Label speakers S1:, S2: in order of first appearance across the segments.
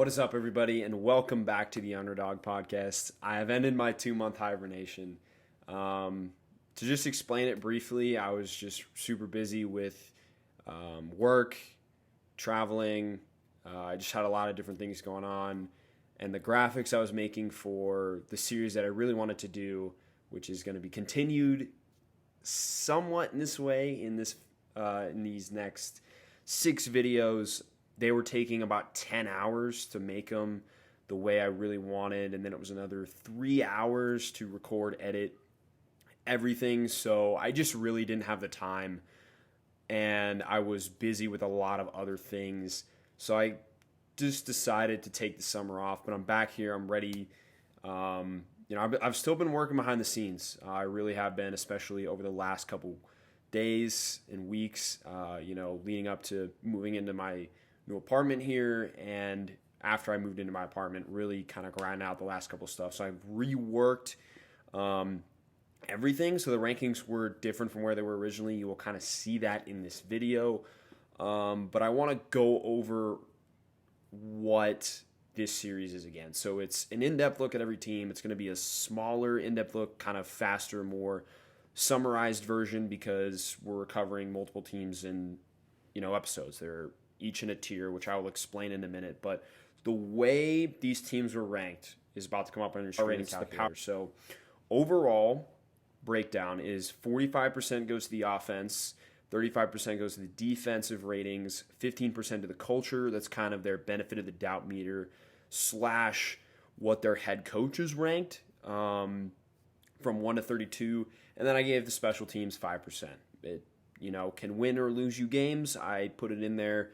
S1: What is up, everybody, and welcome back to the Underdog Podcast. I have ended my 2-month hibernation. To just explain it briefly, I was just super busy with work, traveling. I just had a lot of different things going on. And the graphics I was making for the series that I really wanted to do, which is going to be continued somewhat in this way in these next 6 videos, they were taking about 10 hours to make them the way I really wanted, and then it was another 3 hours to record, edit, everything. So I just really didn't have the time, and I was busy with a lot of other things. So I just decided to take the summer off, but I'm back here. I'm ready. I've still been working behind the scenes. I really have been, especially over the last couple days and weeks, leading up to moving into my new apartment here, and after I moved into my apartment, really kind of grinding out the last couple stuff. So I've reworked everything, so the rankings were different from where they were originally. You will kind of see that in this video, but I want to go over what this series is again. So it's an in-depth look at every team. It's going to be a smaller in-depth look, kind of faster, more summarized version, because we're covering multiple teams in episodes. They're each in a tier, which I will explain in a minute. But the way these teams were ranked is about to come up on your screen. It's the power. So overall breakdown is 45% goes to the offense, 35% goes to the defensive ratings, 15% to the culture. That's kind of their benefit of the doubt meter / what their head coach is ranked from 1 to 32. And then I gave the special teams 5%. It can win or lose you games. I put it in there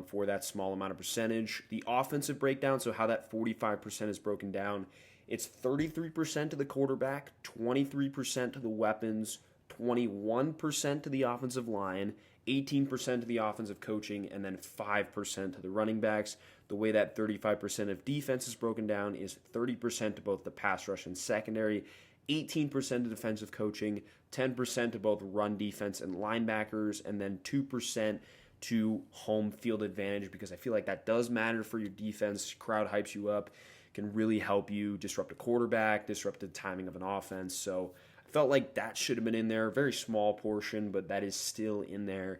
S1: for that small amount of percentage. The offensive breakdown, so how that 45% is broken down, it's 33% to the quarterback, 23% to the weapons, 21% to the offensive line, 18% to the offensive coaching, and then 5% to the running backs. The way that 35% of defense is broken down is 30% to both the pass rush and secondary, 18% to defensive coaching, 10% to both run defense and linebackers, and then 2% to home field advantage, because I feel like that does matter for your defense. Crowd hypes you up, can really help you disrupt a quarterback, disrupt the timing of an offense. So I felt like that should have been in there. Very small portion, but that is still in there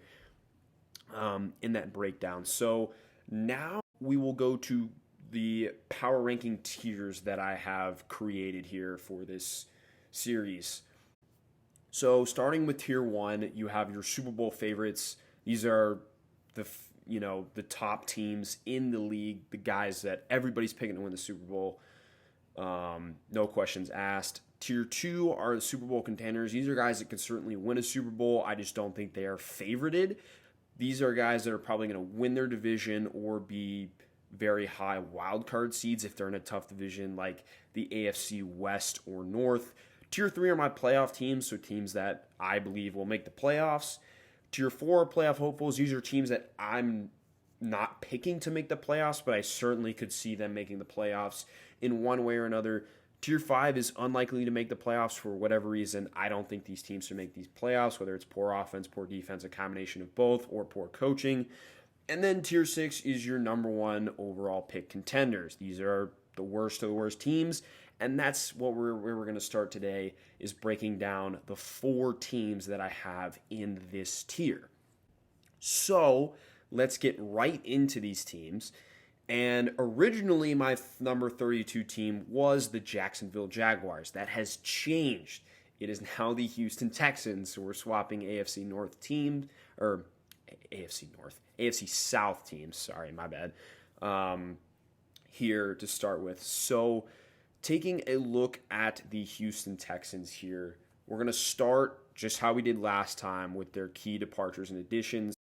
S1: in that breakdown. So now we will go to the power ranking tiers that I have created here for this series. So starting with tier 1, you have your Super Bowl favorites. These are the top teams in the league, the guys that everybody's picking to win the Super Bowl. No questions asked. Tier 2 are the Super Bowl contenders. These are guys that can certainly win a Super Bowl. I just don't think they are favorited. These are guys that are probably going to win their division or be very high wild card seeds if they're in a tough division like the AFC West or North. Tier 3 are my playoff teams, so teams that I believe will make the playoffs. Tier 4 are playoff hopefuls. These are teams that I'm not picking to make the playoffs, but I certainly could see them making the playoffs in one way or another. Tier 5 is unlikely to make the playoffs for whatever reason. I don't think these teams should make these playoffs, whether it's poor offense, poor defense, a combination of both, or poor coaching. And then Tier 6 is your number 1 overall pick contenders. These are the worst of the worst teams, and that's where we're going to start today, is breaking down the 4 teams that I have in this tier. So let's get right into these teams. And originally, my number 32 team was the Jacksonville Jaguars. That has changed. It is now the Houston Texans. So we're swapping AFC North teams, or AFC South teams. Sorry, my bad. Here to start with. So taking a look at the Houston Texans here, we're going to start just how we did last time with their key departures and additions.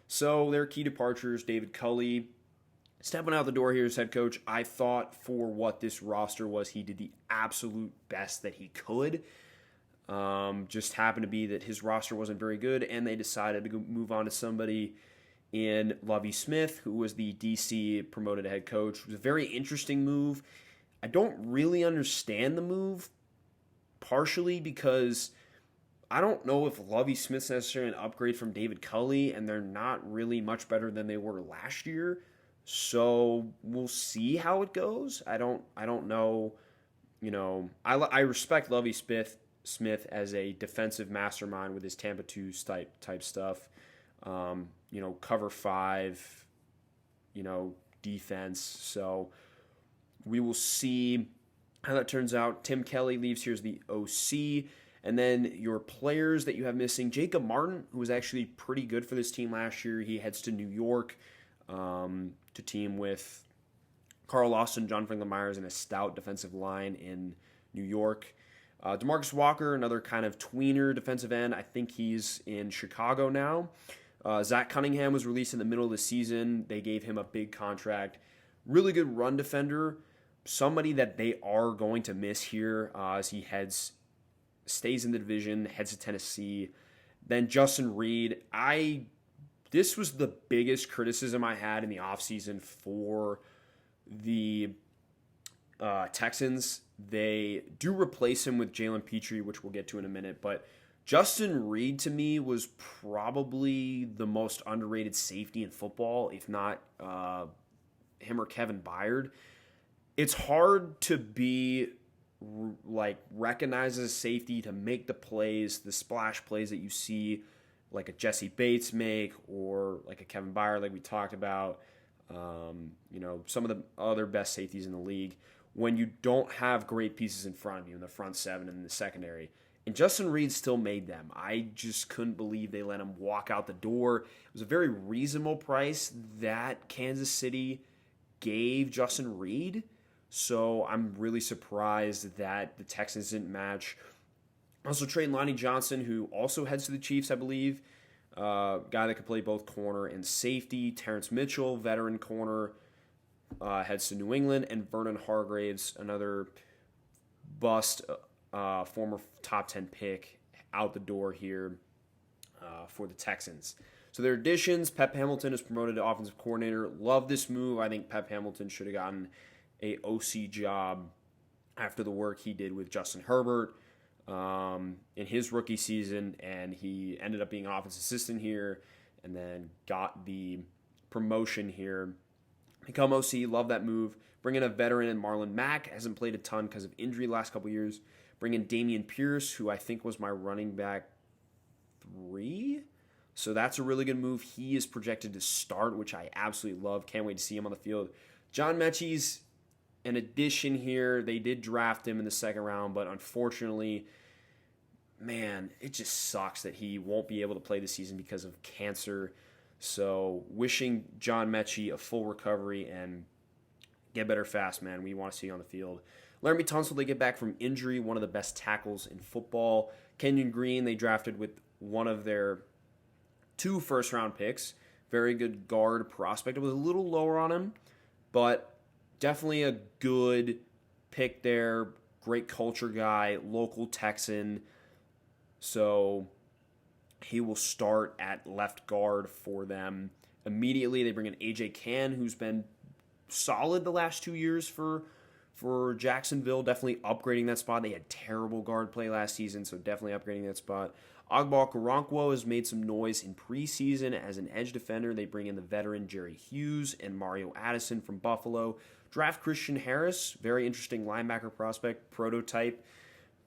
S1: So their key departures, David Culley, stepping out the door here as head coach. I thought for what this roster was, he did the absolute best that he could. Just happened to be that his roster wasn't very good, and they decided to move on to somebody in Lovie Smith, who was the DC promoted head coach. It was a very interesting move. I don't really understand the move, partially because I don't know if Lovie Smith's necessarily an upgrade from David Culley, and they're not really much better than they were last year. So we'll see how it goes. I don't know. I respect Lovie Smith as a defensive mastermind with his Tampa 2 type stuff. Cover 5, defense. So we will see how that turns out. Tim Kelly leaves here as the OC. And then your players that you have missing, Jacob Martin, who was actually pretty good for this team last year. He heads to New York to team with Carl Lawson, John Franklin Myers, and a stout defensive line in New York. DeMarcus Walker, another kind of tweener defensive end. I think he's in Chicago now. Zach Cunningham was released in the middle of the season. They gave him a big contract. Really good run defender. Somebody that they are going to miss here as he stays in the division, heads to Tennessee. Then Justin Reed. This was the biggest criticism I had in the offseason for the Texans. They do replace him with Jalen Petrie, which we'll get to in a minute, but Justin Reed to me was probably the most underrated safety in football, if not him or Kevin Byard. It's hard to be recognized as a safety, to make the plays, the splash plays that you see like a Jesse Bates make, or like a Kevin Byard like we talked about, some of the other best safeties in the league, when you don't have great pieces in front of you in the front seven and in the secondary. And Justin Reed still made them. I just couldn't believe they let him walk out the door. It was a very reasonable price that Kansas City gave Justin Reed. So I'm really surprised that the Texans didn't match. Also trade Lonnie Johnson, who also heads to the Chiefs, I believe. Guy that could play both corner and safety. Terrence Mitchell, veteran corner, heads to New England. And Vernon Hargraves, another bust, former top 10 pick, out the door here for the Texans. So their additions, Pep Hamilton is promoted to offensive coordinator. Love this move. I think Pep Hamilton should have gotten a OC job after the work he did with Justin Herbert in his rookie season, and he ended up being offensive assistant here and then got the promotion here. Become OC, love that move. Bring in a veteran in Marlon Mack, hasn't played a ton because of injury the last couple years. Bring in Damian Pierce, who I think was my running back 3. So that's a really good move. He is projected to start, which I absolutely love. Can't wait to see him on the field. John Mechie's an addition here. They did draft him in the second round, but unfortunately, man, it just sucks that he won't be able to play this season because of cancer. So wishing John Mechie a full recovery and get better fast, man. We want to see you on the field. Laramie Tunsil, they get back from injury, one of the best tackles in football. Kenyon Green, they drafted with one of their 2 first-round picks. Very good guard prospect. It was a little lower on him, but definitely a good pick there. Great culture guy, local Texan. So he will start at left guard for them. Immediately, they bring in A.J. Cann, who's been solid the last 2 years for Jacksonville. Definitely upgrading that spot. They had terrible guard play last season, so definitely upgrading that spot. Ogbah Okoronkwo has made some noise in preseason as an edge defender. They bring in the veteran Jerry Hughes and Mario Addison from Buffalo. Draft Christian Harris, very interesting linebacker prospect, prototype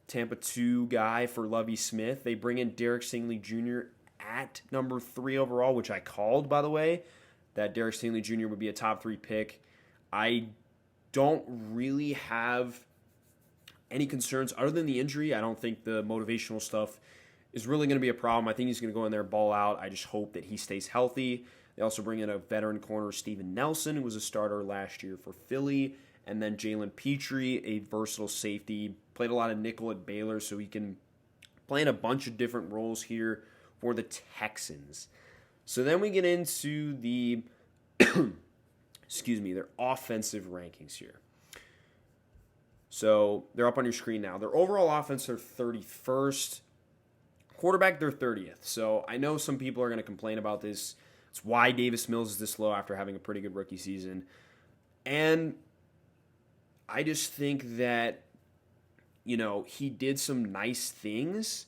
S1: Tampa 2 guy for Lovie Smith. They bring in Derek Stingley Jr. at number 3 overall, which I called, by the way, that Derek Stingley Jr. would be a top 3 pick. I don't really have any concerns other than the injury. I don't think the motivational stuff is really going to be a problem. I think he's going to go in there and ball out. I just hope that he stays healthy. They also bring in a veteran corner, Steven Nelson, who was a starter last year for Philly. And then Jalen Petrie, a versatile safety. Played a lot of nickel at Baylor, so he can play in a bunch of different roles here for the Texans. So then we get into the, their offensive rankings here. So they're up on your screen now. Their overall offense, they're 31st. Quarterback, they're 30th. So I know some people are going to complain about this. It's why Davis Mills is this low after having a pretty good rookie season. And I just think that, he did some nice things.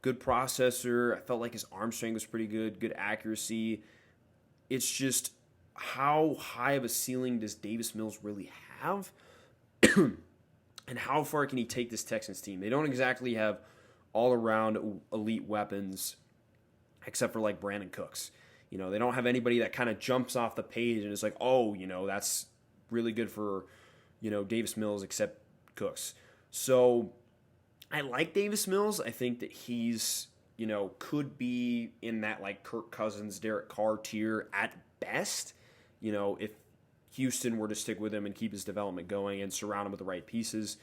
S1: Good processor. I felt like his arm strength was pretty good. Good accuracy. It's just how high of a ceiling does Davis Mills really have? And how far can he take this Texans team? They don't exactly have all-around elite weapons except for like Brandon Cooks. You know, they don't have anybody that kind of jumps off the page and is like, oh, you know, that's really good for, you know, Davis Mills except Cooks. So I like Davis Mills. I think that he's, you know, could be in that like Kirk Cousins, Derek Carr tier at best. You know, if Houston were to stick with him and keep his development going and surround him with the right pieces.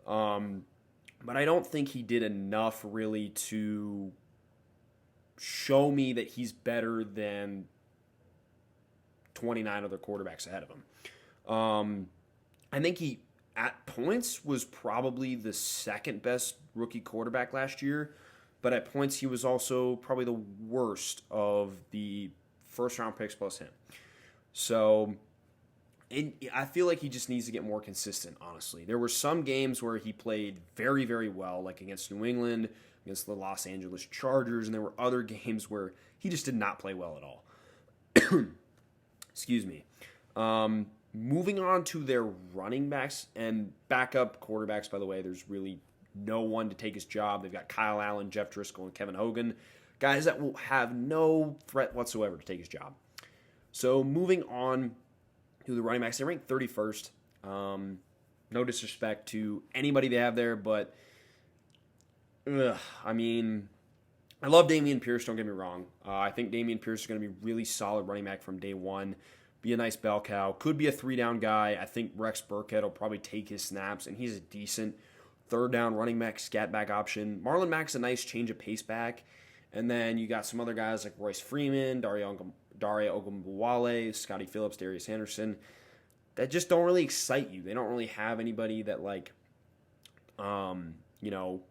S1: But I don't think he did enough really to show me that he's better than 29 other quarterbacks ahead of him. I think he, at points, was probably the second best rookie quarterback last year, but at points he was also probably the worst of the first-round picks plus him. So I feel like he just needs to get more consistent, honestly. There were some games where he played very, very well, like against New England, against the Los Angeles Chargers, and there were other games where he just did not play well at all. Excuse me. Moving on to their running backs and backup quarterbacks, by the way, there's really no one to take his job. They've got Kyle Allen, Jeff Driscoll, and Kevin Hogan, guys that will have no threat whatsoever to take his job. So moving on to the running backs, they ranked 31st. No disrespect to anybody they have there, but I mean, I love Damian Pierce, don't get me wrong. I think Damian Pierce is going to be really solid running back from day one. Be a nice bell cow. Could be a 3-down guy. I think Rex Burkhead will probably take his snaps, and he's a decent 3rd-down running back, scat back option. Marlon Mack's a nice change of pace back. And then you got some other guys like Royce Freeman, Daria Ogunbowale, Scotty Phillips, Darius Anderson, that just don't really excite you. They don't really have anybody that, like, you know,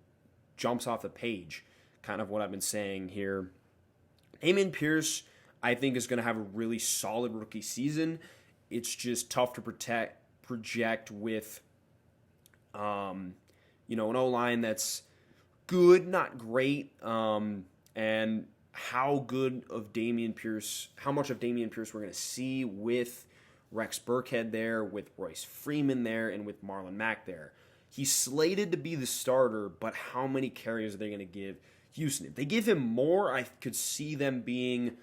S1: jumps off the page, kind of what I've been saying here. Damian Pierce, I think, is going to have a really solid rookie season. It's just tough to project with, you know, an O-line that's good, not great, and how much of Damian Pierce we're going to see with Rex Burkhead there, with Royce Freeman there, and with Marlon Mack there. He's slated to be the starter, but how many carries are they going to give Houston? If they give him more, I could see them being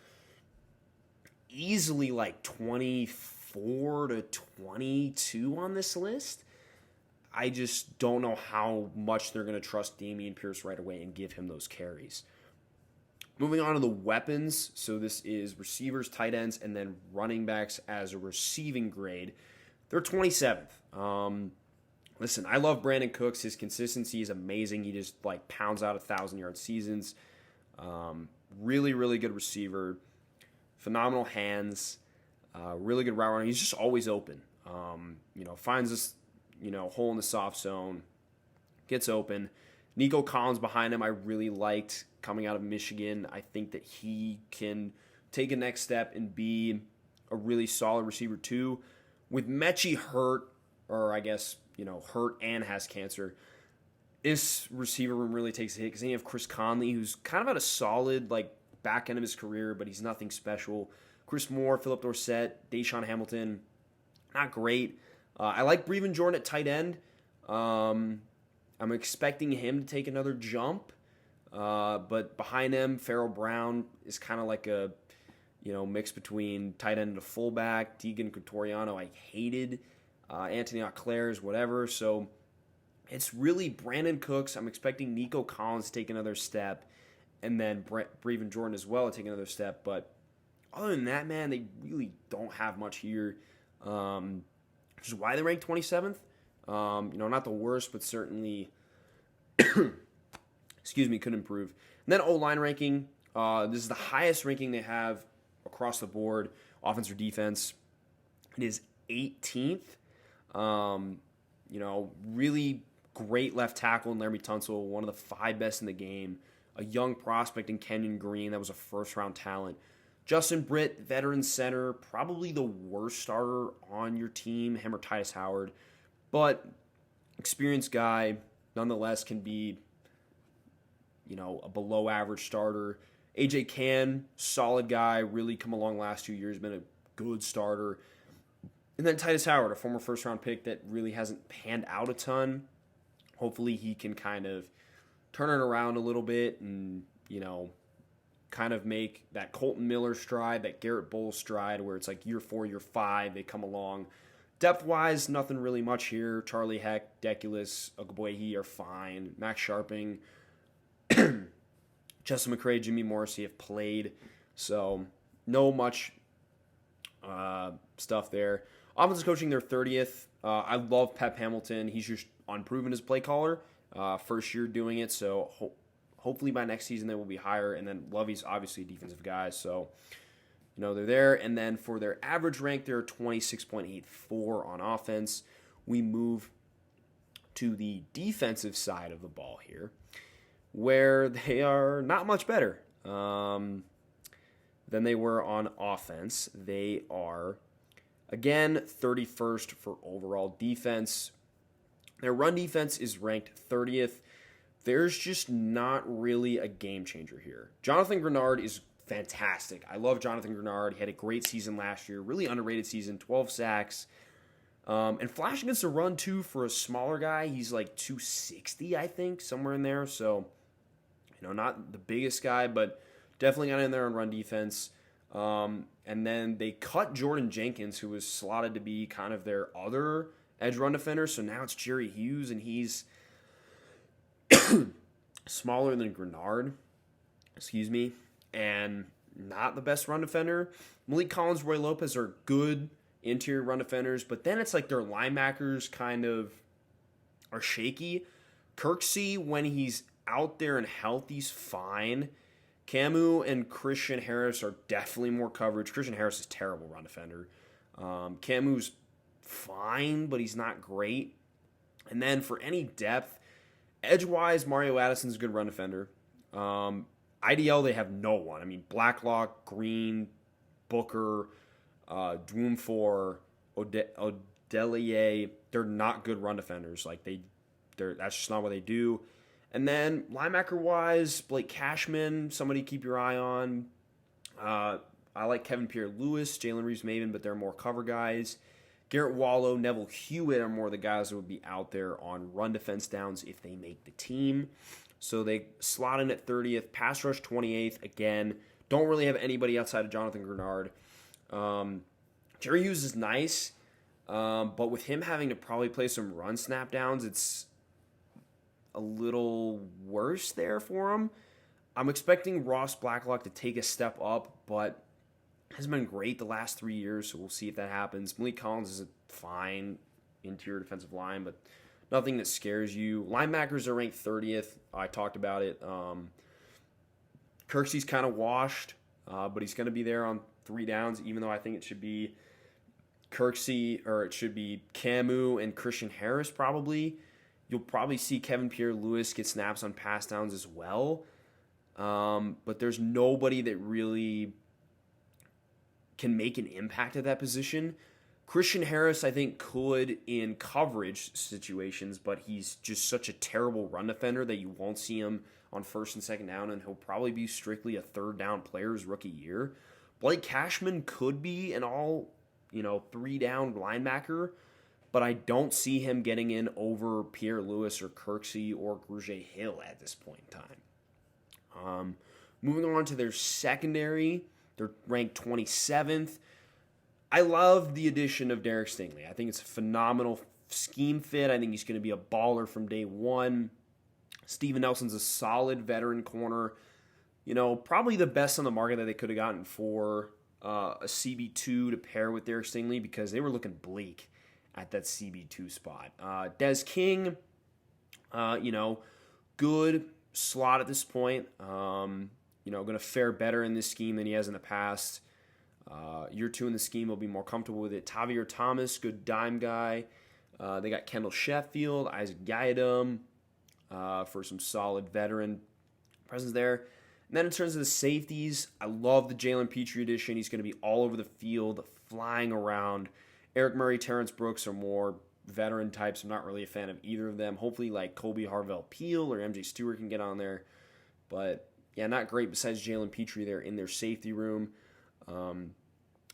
S1: easily like 24 to 22 on this list. I just don't know how much they're going to trust Damian Pierce right away and give him those carries. Moving on to the weapons. So this is receivers, tight ends, and then running backs as a receiving grade. They're 27th. Listen, I love Brandon Cooks. His consistency is amazing. He just like pounds out 1,000-yard seasons. Really, really good receiver. Phenomenal hands. Really good route runner. He's just always open. You know, finds this, you know, hole in the soft zone. Gets open. Nico Collins behind him, I really liked coming out of Michigan. I think that he can take a next step and be a really solid receiver too. With Mechie hurt, or I guess, you know, hurt and has cancer, this receiver room really takes a hit because then you have Chris Conley, who's kind of at a solid like back end of his career, but he's nothing special. Chris Moore, Phillip Dorsett, Deshaun Hamilton, not great. I like Brevin Jordan at tight end. I'm expecting him to take another jump, but behind him, Farrell Brown is kind of like a, you know, mix between tight end and a fullback. Deegan Cotoriano, I hated. Anthony Auclair, whatever. So it's really Brandon Cooks. I'm expecting Nico Collins to take another step, and then Brevin Jordan as well to take another step. But other than that, man, they really don't have much here, which is why they ranked 27th. You know, not the worst, but certainly, excuse me, could improve. And then O-line ranking. This is the highest ranking they have across the board, offense or defense. It is 18th. You know, really great left tackle in Laramie Tunsil, one of the 5 best in the game. A young prospect in Kenyon Green, that was a first-round talent. Justin Britt, veteran center, probably the worst starter on your team, him or Titus Howard. But experienced guy, nonetheless, can be, you know, a below-average starter. AJ Cann, solid guy, really come along last 2 years, been a good starter. And then Titus Howard, a former first-round pick that really hasn't panned out a ton. Hopefully he can kind of turn it around a little bit and, kind of make that Colton Miller stride, that Garrett Bowles stride, where it's like year 4, year 5, they come along. Depth-wise, nothing really much here. Charlie Heck, Deculus, Ogboehi are fine. Max Sharping, Justin McCray, Jimmy Morrissey have played. So, no much stuff there. Offensive coaching, they're 30th. I love Pep Hamilton. He's just unproven as play caller. First year doing it, so hopefully by next season they will be higher. And then Lovey's obviously a defensive guy, so they're there. And then for their average rank, they're 26.84 on offense. We move to the defensive side of the ball here, where they are not much better than they were on offense. They are, again, 31st for overall defense. Their run defense is ranked 30th. There's just not really a game changer here. Jonathan Grenard is fantastic. I love Jonathan Grenard. He had a great season last year, really underrated season, 12 sacks. And flash against the run, too, for a smaller guy. He's like 260, I think, somewhere in there. So, not the biggest guy, but definitely got in there on run defense. And then they cut Jordan Jenkins, who was slotted to be kind of their other edge run defender. So now it's Jerry Hughes, and he's smaller than Grenard, and not the best run defender. Malik Collins, Roy Lopez are good interior run defenders, but then it's like their linebackers kind of are shaky. Kirksey, when he's out there and healthy's fine. Camu and Christian Harris are definitely more coverage. Christian Harris is a terrible run defender. Camu's fine, but he's not great. And then for any depth, edge-wise, Mario Addison's a good run defender. IDL, they have no one. I mean, Blacklock, Green, Booker, Dwoomfor, Odelier, they're not good run defenders. That's just not what they do. And then linebacker-wise, Blake Cashman, somebody to keep your eye on. I like Kevin Pierre-Louis, Jalen Reeves-Maven, but they're more cover guys. Garrett Wallow, Neville Hewitt are more the guys that would be out there on run defense downs if they make the team. So they slot in at 30th. Pass rush 28th. Again, don't really have anybody outside of Jonathan Grenard. Jerry Hughes is nice, but with him having to probably play some run snap downs, it's a little worse there for him. I'm expecting Ross Blacklock to take a step up, but has been great the last 3 years, so we'll see if that happens. Malik Collins is a fine interior defensive line, but nothing that scares you. Linebackers are ranked 30th. I talked about it. Kirksey's kind of washed, but he's going to be there on 3 downs, even though I think it should be Kirksey, or it should be Camu and Christian Harris probably. You'll probably see Kevin Pierre-Louis get snaps on pass downs as well. But there's nobody that really can make an impact at that position. Christian Harris, I think, could in coverage situations, but he's just such a terrible run defender that you won't see him on first and second down, and he'll probably be strictly a third down player his rookie year. Blake Cashman could be an all, 3 down linebacker, but I don't see him getting in over Pierre-Louis or Kirksey or Grugier Hill at this point in time. Moving on to their secondary, they're ranked 27th. I love the addition of Derek Stingley. I think it's a phenomenal scheme fit. I think he's going to be a baller from day one. Steven Nelson's a solid veteran corner. Probably the best on the market that they could have gotten for a CB2 to pair with Derek Stingley, because they were looking bleak at that CB2 spot. Des King, good slot at this point. Going to fare better in this scheme than he has in the past. Year 2 in the scheme, will be more comfortable with it. Tavier Thomas, good dime guy. They got Kendall Sheffield, Isaac Yiadom for some solid veteran presence there. And then in terms of the safeties, I love the Jalen Petrie edition. He's going to be all over the field, flying around. Eric Murray, Terrence Brooks are more veteran types. I'm not really a fan of either of them. Hopefully, like Kobe Harvell-Peel or MJ Stewart can get on there. But, yeah, not great besides Jalen Petrie there in their safety room.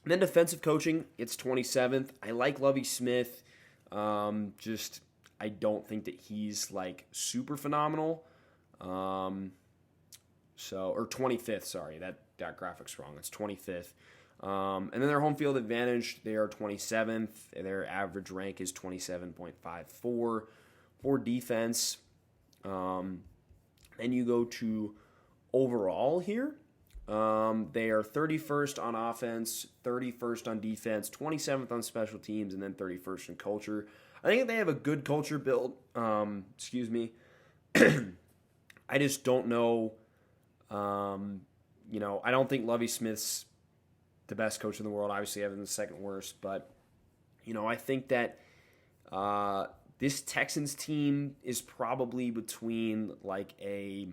S1: And then defensive coaching, it's 27th. I like Lovie Smith. I don't think that he's like super phenomenal. Or 25th, sorry, that graphic's wrong. It's 25th. And then their home field advantage, they are 27th. Their average rank is 27.54 for defense. Then you go to overall here. They are 31st on offense, 31st on defense, 27th on special teams, and then 31st in culture. I think they have a good culture built. I just don't know. I don't think Lovie Smith's the best coach in the world. Obviously, Evans the second worst. But, I think that this Texans team is probably between like a,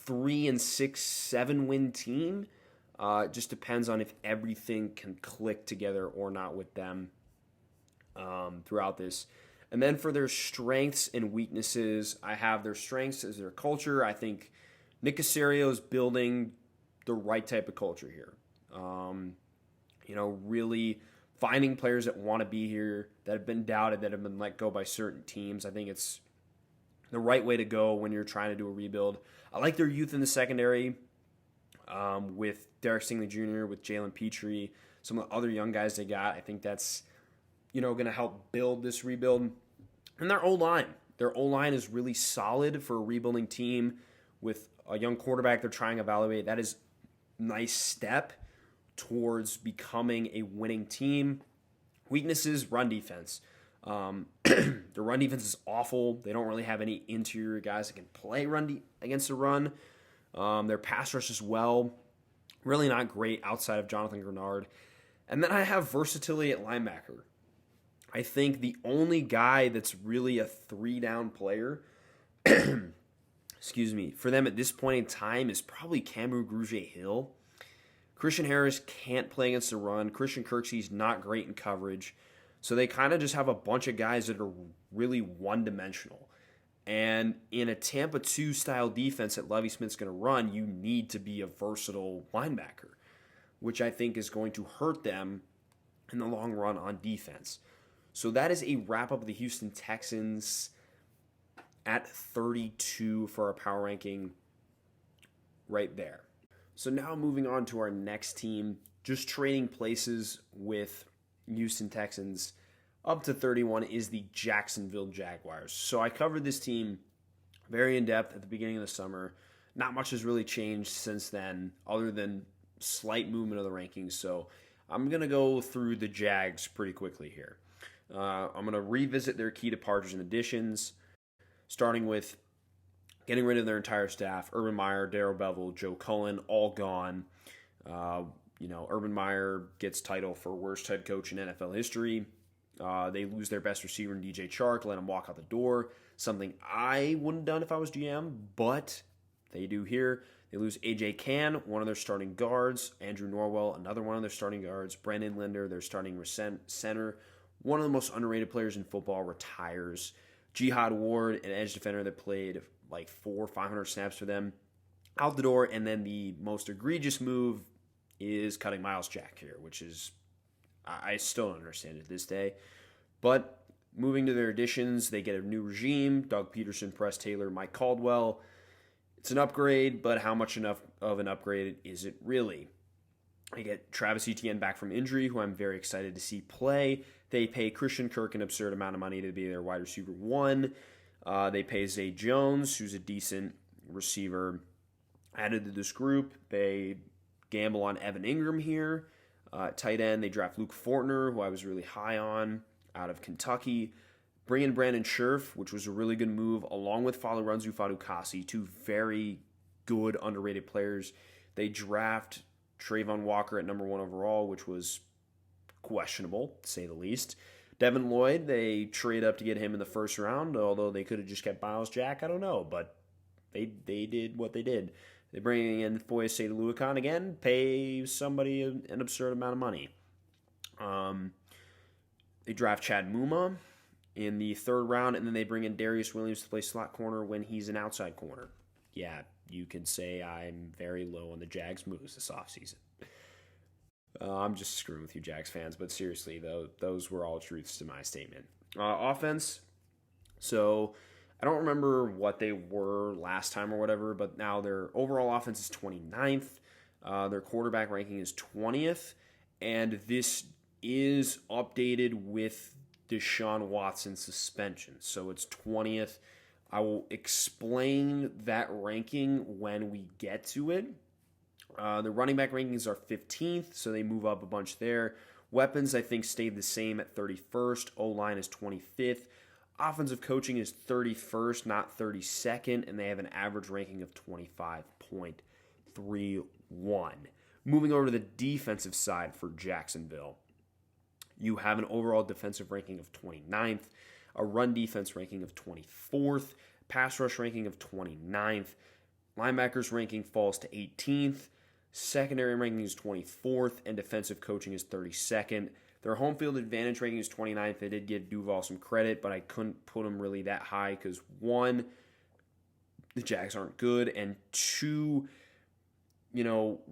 S1: 3 and 6, 7 win team. It just depends on if everything can click together or not with them throughout this. And then for their strengths and weaknesses, I have their strengths as their culture. I think Nick Caserio is building the right type of culture here. Really finding players that want to be here, that have been doubted, that have been let go by certain teams. I think it's the right way to go when you're trying to do a rebuild. I like their youth in the secondary with Derek Stingley Jr., with Jalen Petrie, some of the other young guys they got. I think that's, going to help build this rebuild. And their O-line. Their O-line is really solid for a rebuilding team with a young quarterback they're trying to evaluate. That is a nice step towards becoming a winning team. Weaknesses, run defense. The run defense is awful. They don't really have any interior guys that can play against the run. Their pass rush as well, really not great outside of Jonathan Grenard. And then I have versatility at linebacker. I think the only guy that's really a 3-down player, for them at this point in time is probably Cameron Grugier-Hill. Christian Harris can't play against the run. Christian Kirksey's not great in coverage. So they kind of just have a bunch of guys that are really one-dimensional. And in a Tampa 2 style defense that Lovie Smith's going to run, you need to be a versatile linebacker, which I think is going to hurt them in the long run on defense. So that is a wrap-up of the Houston Texans at 32 for our power ranking right there. So now moving on to our next team, just trading places with Houston Texans up to 31 is the Jacksonville Jaguars. So I covered this team very in-depth at the beginning of the summer. Not much has really changed since then other than slight movement of the rankings. So I'm going to go through the Jags pretty quickly here. I'm going to revisit their key departures and additions, starting with getting rid of their entire staff. Urban Meyer, Darrell Bevell, Joe Cullen, all gone. Urban Meyer gets title for worst head coach in NFL history. They lose their best receiver in DJ Chark, let him walk out the door. Something I wouldn't have done if I was GM, but they do here. They lose A.J. Cann, one of their starting guards. Andrew Norwell, another one of their starting guards. Brandon Linder, their starting center. One of the most underrated players in football, retires. Jihad Ward, an edge defender that played like 500 snaps for them, out the door. And then the most egregious move is cutting Miles Jack here, which is, I still don't understand it to this day. But moving to their additions, they get a new regime: Doug Peterson, Press Taylor, Mike Caldwell. It's an upgrade, but how much enough of an upgrade is it really? They get Travis Etienne back from injury, who I'm very excited to see play. They pay Christian Kirk an absurd amount of money to be their wide receiver 1. They pay Zay Jones, who's a decent receiver, added to this group. They gamble on Evan Ingram here. Tight end, they draft Luke Fortner, who I was really high on, out of Kentucky. Bring in Brandon Scherf, which was a really good move, along with Lorenzo Carter, 2 very good, underrated players. They draft Trayvon Walker at number 1 overall, which was questionable, to say the least. Devin Lloyd, they trade up to get him in the first round, although they could have just kept Miles Jack. I don't know, but they did what they did. They bring in Foye Seydoux-Lucan again, pay somebody an absurd amount of money. They draft Chad Muma in the 3rd round, and then they bring in Darius Williams to play slot corner when he's an outside corner. Yeah, you can say I'm very low on the Jags moves this offseason. I'm just screwing with you, Jags fans, but seriously, though, those were all truths to my statement. Offense, so I don't remember what they were last time or whatever, but now their overall offense is 29th. Their quarterback ranking is 20th, and this is updated with Deshaun Watson's suspension, so it's 20th. I will explain that ranking when we get to it. The running back rankings are 15th, so they move up a bunch there. Weapons, I think, stayed the same at 31st. O-line is 25th. Offensive coaching is 31st, not 32nd, and they have an average ranking of 25.31. Moving over to the defensive side for Jacksonville, you have an overall defensive ranking of 29th, a run defense ranking of 24th, pass rush ranking of 29th, linebackers ranking falls to 18th, secondary ranking is 24th, and defensive coaching is 32nd. Their home field advantage ranking is 29th. They did give Duval some credit, but I couldn't put them really that high because, one, the Jags aren't good, and two,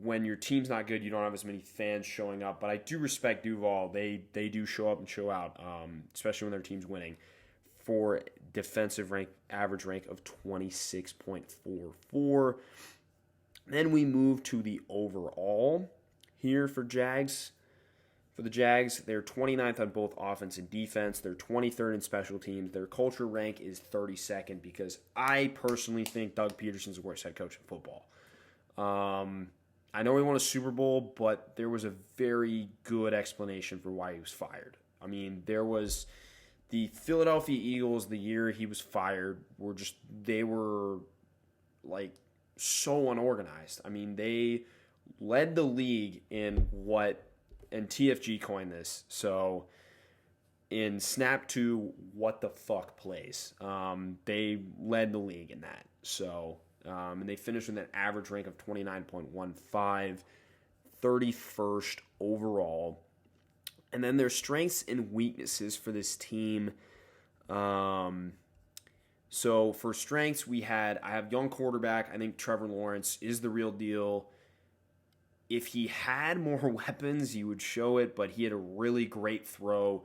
S1: when your team's not good, you don't have as many fans showing up. But I do respect Duval. They do show up and show out, especially when their team's winning, for defensive rank, average rank of 26.44. Then we move to the overall here for Jags. For the Jags, they're 29th on both offense and defense. They're 23rd in special teams. Their culture rank is 32nd because I personally think Doug Peterson's the worst head coach in football. I know he won a Super Bowl, but there was a very good explanation for why he was fired. I mean, there was the Philadelphia Eagles the year he was fired they were like so unorganized. I mean, they led the league in and TFG coined this, so in Snap 2, what the fuck plays. They led the league in that. So, and they finished with an average rank of 29.15, 31st overall. And then their strengths and weaknesses for this team. So for strengths, I have young quarterback. I think Trevor Lawrence is the real deal. If he had more weapons, he would show it, but he had a really great throw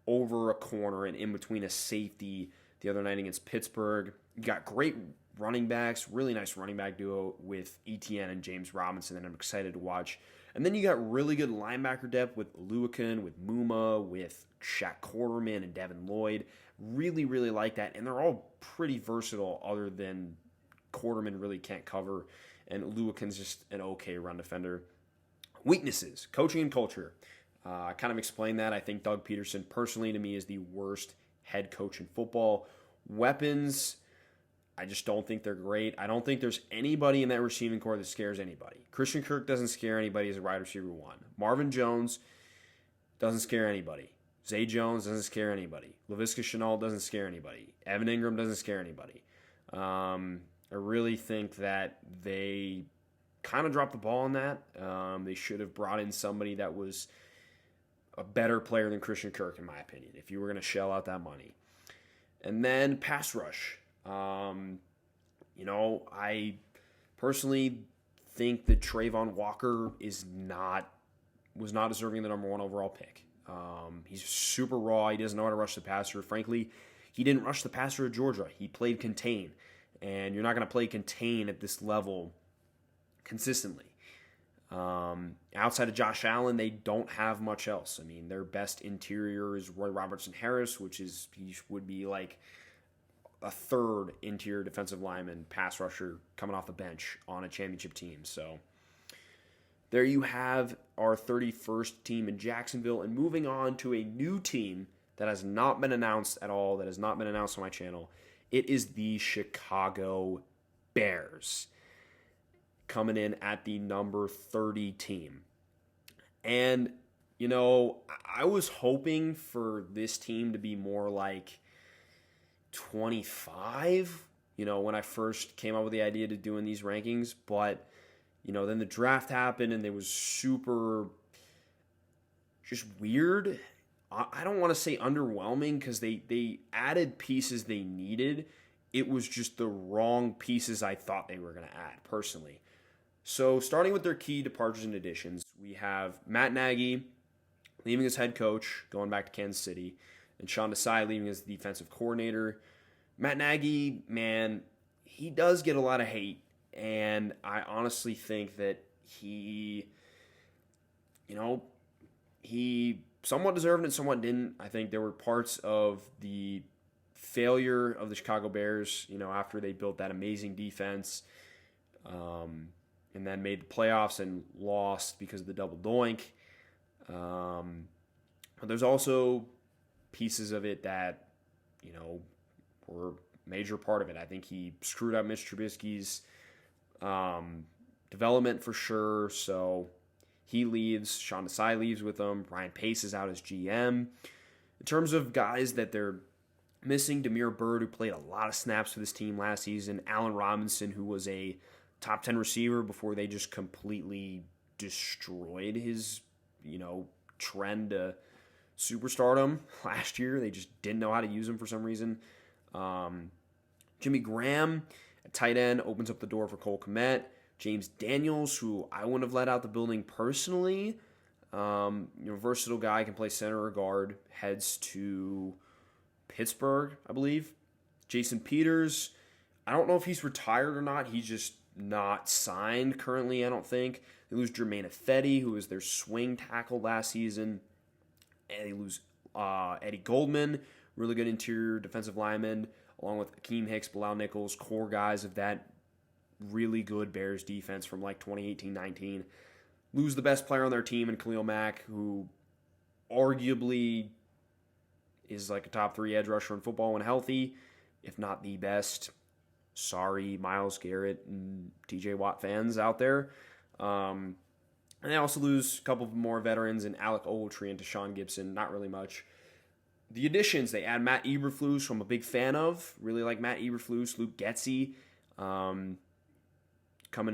S1: over a corner and in between a safety the other night against Pittsburgh. You got great running backs, really nice running back duo with Etienne and James Robinson that I'm excited to watch. And then you got really good linebacker depth with Luakin, with Muma, with Shaq Quarterman and Devin Lloyd. Really, really like that. And they're all pretty versatile other than Quarterman really can't cover. And Luakin's just an okay run defender. Weaknesses, coaching and culture. I kind of explained that. I think Doug Peterson, personally, to me, is the worst head coach in football. Weapons, I just don't think they're great. I don't think there's anybody in that receiving corps that scares anybody. Christian Kirk doesn't scare anybody as a wide receiver one. Marvin Jones doesn't scare anybody. Zay Jones doesn't scare anybody. Laviska Shenault doesn't scare anybody. Evan Ingram doesn't scare anybody. I really think that they kind of dropped the ball on that. They should have brought in somebody that was a better player than Christian Kirk, in my opinion, if you were going to shell out that money. And then pass rush. I personally think that Trayvon Walker was not deserving the number one overall pick. He's super raw. He doesn't know how to rush the passer. Frankly, he didn't rush the passer at Georgia. He played contain. And you're not going to play contain at this level consistently. Outside of Josh Allen, they don't have much else. I mean, their best interior is Roy Robertson Harris, he would be like a third interior defensive lineman, pass rusher coming off the bench on a championship team. So there you have our 31st team in Jacksonville. And moving on to a new team that has not been announced at all, that has not been announced on my channel. It is the Chicago Bears, coming in at the number 30 team. And, I was hoping for this team to be more like 25, when I first came up with the idea to doing these rankings. But, then the draft happened and it was super just weird. I don't want to say underwhelming because they added pieces they needed. It was just the wrong pieces I thought they were going to add, personally. So starting with their key departures and additions, we have Matt Nagy leaving as head coach, going back to Kansas City, and Sean Desai leaving as the defensive coordinator. Matt Nagy, man, he does get a lot of hate, and I honestly think that he somewhat deserved it, somewhat didn't. I think there were parts of the failure of the Chicago Bears, after they built that amazing defense, and then made the playoffs and lost because of the double doink. But there's also pieces of it that, were a major part of it. I think he screwed up Mitch Trubisky's development for sure. So he leaves. Sean Desai leaves with him. Ryan Pace is out as GM. In terms of guys that they're missing, Damiere Byrd, who played a lot of snaps for this team last season. Allen Robinson, who was a top 10 receiver before they just completely destroyed his, trend to superstardom last year. They just didn't know how to use him for some reason. Jimmy Graham at tight end opens up the door for Cole Kmet. James Daniels, who I wouldn't have let out the building personally. Versatile guy, can play center or guard. Heads to Pittsburgh, I believe. Jason Peters, I don't know if he's retired or not. He's just not signed currently, I don't think. They lose Jermaine Ifedi, who was their swing tackle last season. And they lose Eddie Goldman, really good interior defensive lineman, along with Akeem Hicks, Bilal Nichols, core guys of that really good Bears defense from like 2018-19. Lose the best player on their team in Khalil Mack, who arguably is like a top 3 edge rusher in football when healthy, if not the best. Sorry, Myles Garrett and TJ Watt fans out there. And they also lose a couple of more veterans in Alec Ogletree and Deshaun Gibson. Not really much. The additions, they add Matt Eberflus, who I'm a big fan of. Really like Matt Eberflus. Luke Getsy coming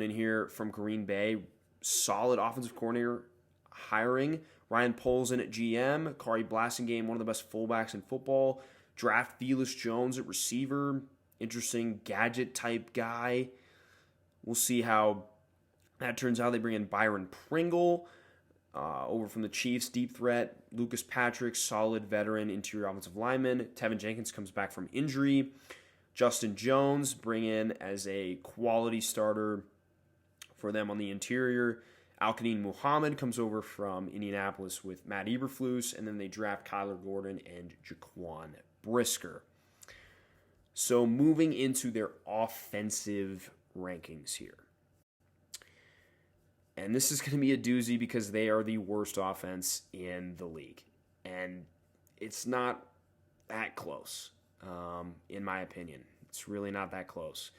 S1: in here from Green Bay. Solid offensive coordinator hiring. Ryan Poles in at GM. Kari Blasingame, one of the best fullbacks in football. Draft Velous Jones at receiver. Interesting gadget-type guy. We'll see how that turns out. They bring in Byron Pringle over from the Chiefs, deep threat. Lucas Patrick, solid veteran interior offensive lineman. Tevin Jenkins comes back from injury. Justin Jones bring in as a quality starter for them on the interior. Al-Qadim Muhammad comes over from Indianapolis with Matt Eberflus, and then they draft Kyler Gordon and Jaquan Brisker. So moving into their offensive rankings here. And this is going to be a doozy because they are the worst offense in the league. And it's not that close, in my opinion. It's really not that close.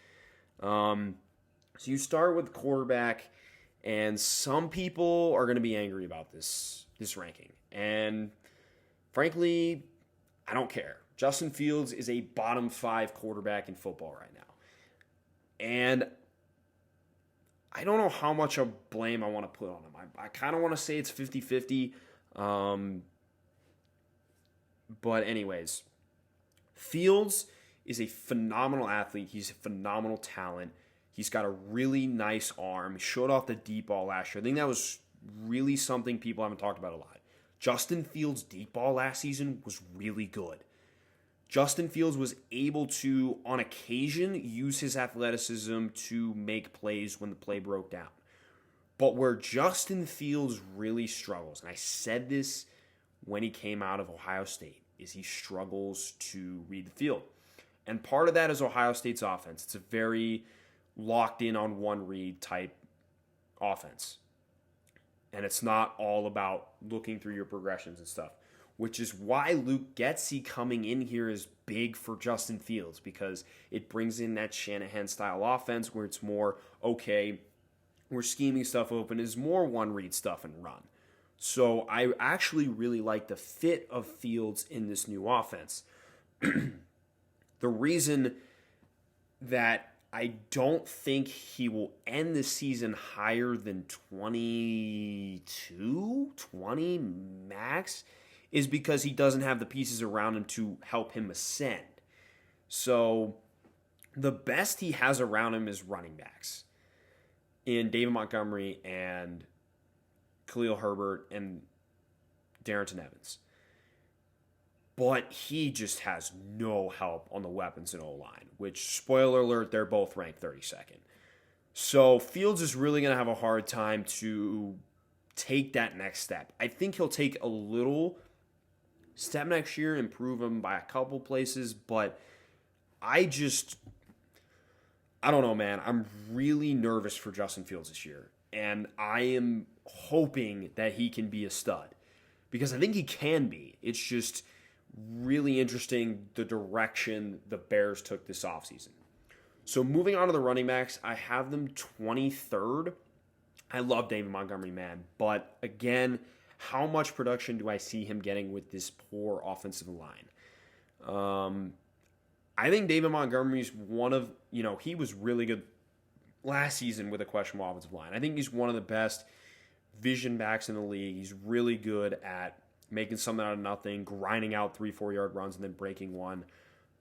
S1: So you start with quarterback, and some people are going to be angry about this ranking. And frankly, I don't care. Justin Fields is a bottom 5 quarterback in football right now. And I don't know how much of blame I want to put on him. I kind of want to say it's 50-50. But anyways, Fields is a phenomenal athlete. He's a phenomenal talent. He's got a really nice arm. He showed off the deep ball last year. I think that was really something people haven't talked about a lot. Justin Fields' deep ball last season was really good. Justin Fields was able to, on occasion, use his athleticism to make plays when the play broke down. But where Justin Fields really struggles, and I said this when he came out of Ohio State, is he struggles to read the field. And part of that is Ohio State's offense. It's a very locked in on one read type offense. And it's not all about looking through your progressions and stuff. Which is why Luke Getsy coming in here is big for Justin Fields, because it brings in that Shanahan-style offense where it's more, okay, we're scheming stuff open, is more one-read stuff and run. So I actually really like the fit of Fields in this new offense. The reason that I don't think he will end the season higher than 20 max is because he doesn't have the pieces around him to help him ascend. So the best he has around him is running backs. in David Montgomery and Khalil Herbert and Darrynton Evans. But he just has no help on the weapons in O-line, which, spoiler alert, they're both ranked 32nd. So Fields is really going to have a hard time to take that next step. I think he'll take a little step next year, improve him by a couple places, but I don't know, man. I'm really nervous for Justin Fields this year, and I am hoping that he can be a stud because I think he can be. It's just really interesting the direction the Bears took this offseason. So moving on to the running backs, I have them 23rd. I love David Montgomery, man. But again, how much production do I see him getting with this poor offensive line? I think David Montgomery's one of, he was really good last season with a questionable offensive line. I think he's one of the best vision backs in the league. He's really good at making something out of nothing, grinding out 3-4 yard runs and then breaking one.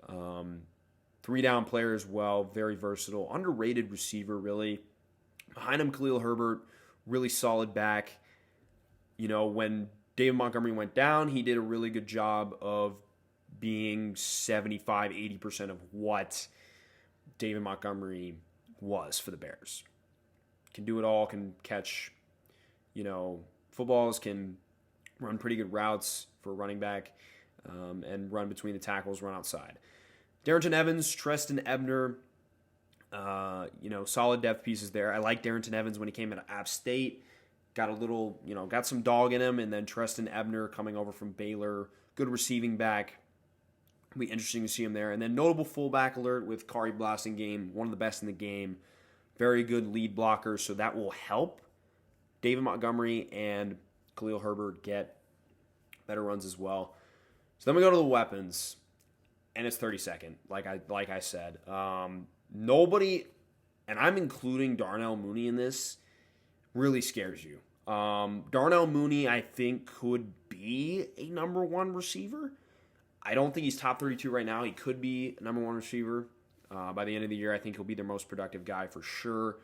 S1: 3-down player as well, very versatile. Underrated receiver, really. Behind him, Khalil Herbert, really solid back. When David Montgomery went down, he did a really good job of being 75-80% of what David Montgomery was for the Bears. Can do it all, can catch, footballs, can run pretty good routes for a running back, and run between the tackles, run outside. Darrynton Evans, Treston Ebner, solid depth pieces there. I like Darrynton Evans when he came out of App State. Got a little, got some dog in him. And then Treston Ebner coming over from Baylor. Good receiving back. It'll be interesting to see him there. And then notable fullback alert with Kari Blasingame, one of the best in the game. Very good lead blocker, so that will help David Montgomery and Khalil Herbert get better runs as well. So then we go to the weapons, and it's 32nd, like I said. Nobody, and I'm including Darnell Mooney in this, really scares you. Darnell Mooney, I think, could be a number one receiver. I don't think he's top 32 right now. He could be a number one receiver. By the end of the year, I think he'll be their most productive guy for sure.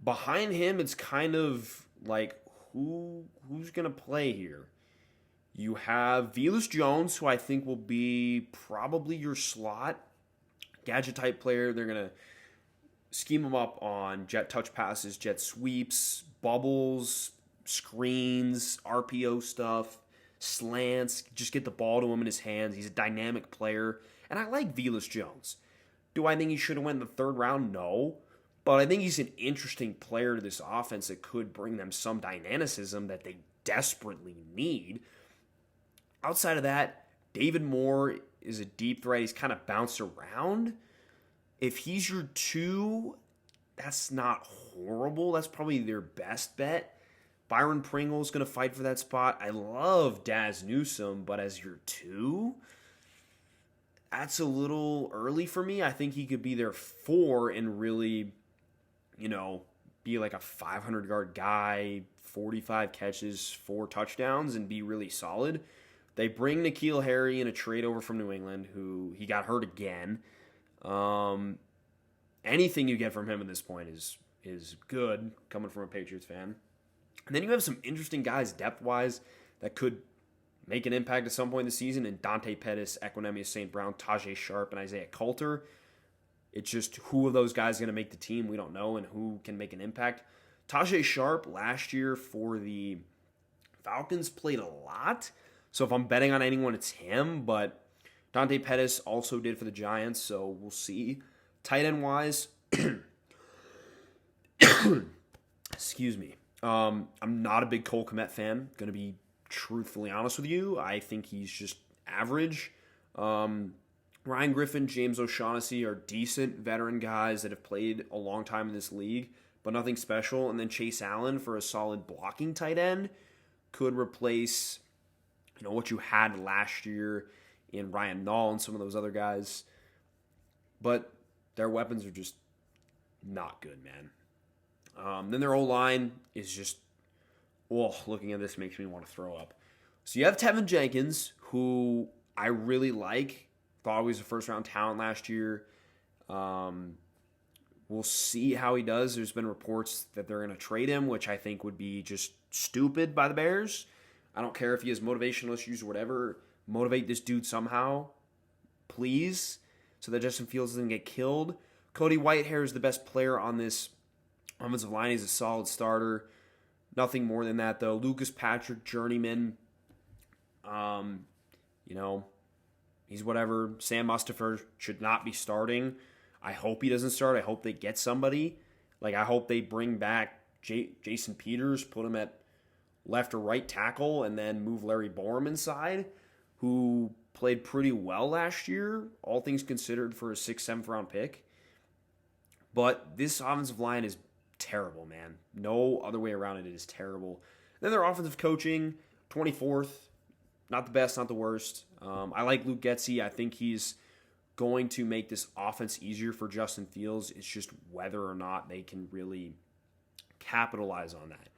S1: Behind him, it's kind of like, who's going to play here? You have Velous Jones, who I think will be probably your slot gadget-type player. They're going to scheme him up on jet touch passes, jet sweeps, bubbles, screens, RPO stuff, slants. Just get the ball to him in his hands. He's a dynamic player, and I like Velous Jones. Do I think he should have went in the third round? No. But I think he's an interesting player to this offense that could bring them some dynamicism that they desperately need. Outside of that, David Moore is a deep threat. He's kind of bounced around. If he's your 2, that's not horrible. That's probably their best bet. Byron Pringle's going to fight for that spot. I love Daz Newsome, but as your 2, that's a little early for me. I think he could be their 4 and really, be like a 500-yard guy, 45 catches, 4 touchdowns, and be really solid. They bring N'Keal Harry in a trade over from New England, who he got hurt again. Anything you get from him at this point is good, coming from a Patriots fan. And then you have some interesting guys depth-wise that could make an impact at some point in the season, and Dante Pettis, Equinemius St. Brown, Tajay Sharp, and Isaiah Coulter. It's just who of those guys is going to make the team, we don't know, and who can make an impact. Tajay Sharp last year for the Falcons played a lot, so if I'm betting on anyone, it's him, but Dante Pettis also did for the Giants, so we'll see. Tight end-wise, excuse me. I'm not a big Cole Kmet fan, going to be truthfully honest with you. I think he's just average. Ryan Griffin, James O'Shaughnessy are decent veteran guys that have played a long time in this league, but nothing special. And then Chase Allen for a solid blocking tight end could replace, what you had last year in Ryan Nall and some of those other guys. But their weapons are just not good, man. Then their O-line is just, looking at this makes me want to throw up. So you have Tevin Jenkins, who I really like. Thought he was a first-round talent last year. We'll see how he does. There's been reports that they're going to trade him, which I think would be just stupid by the Bears. I don't care if he has motivational issues or whatever. Motivate this dude somehow, please, so that Justin Fields doesn't get killed. Cody Whitehair is the best player on this offensive line. He's a solid starter. Nothing more than that, though. Lucas Patrick, journeyman. He's whatever. Sam Mustipher should not be starting. I hope he doesn't start. I hope they get somebody. I hope they bring back Jason Peters, put him at left or right tackle, and then move Larry Borum inside, who played pretty well last year, all things considered, for a 6th, 7th round pick. But this offensive line is terrible, man. No other way around it. It is terrible. Then their offensive coaching, 24th. Not the best, not the worst. I like Luke Getsy. I think he's going to make this offense easier for Justin Fields. It's just whether or not they can really capitalize on that.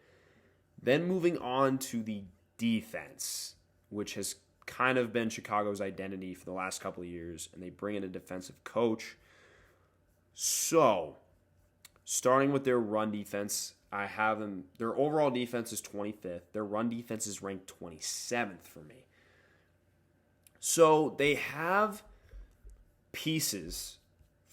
S1: Then moving on to the defense, which has kind of been Chicago's identity for the last couple of years, and they bring in a defensive coach. So, starting with their run defense, I have them. Their overall defense is 25th. Their run defense is ranked 27th for me. So, they have pieces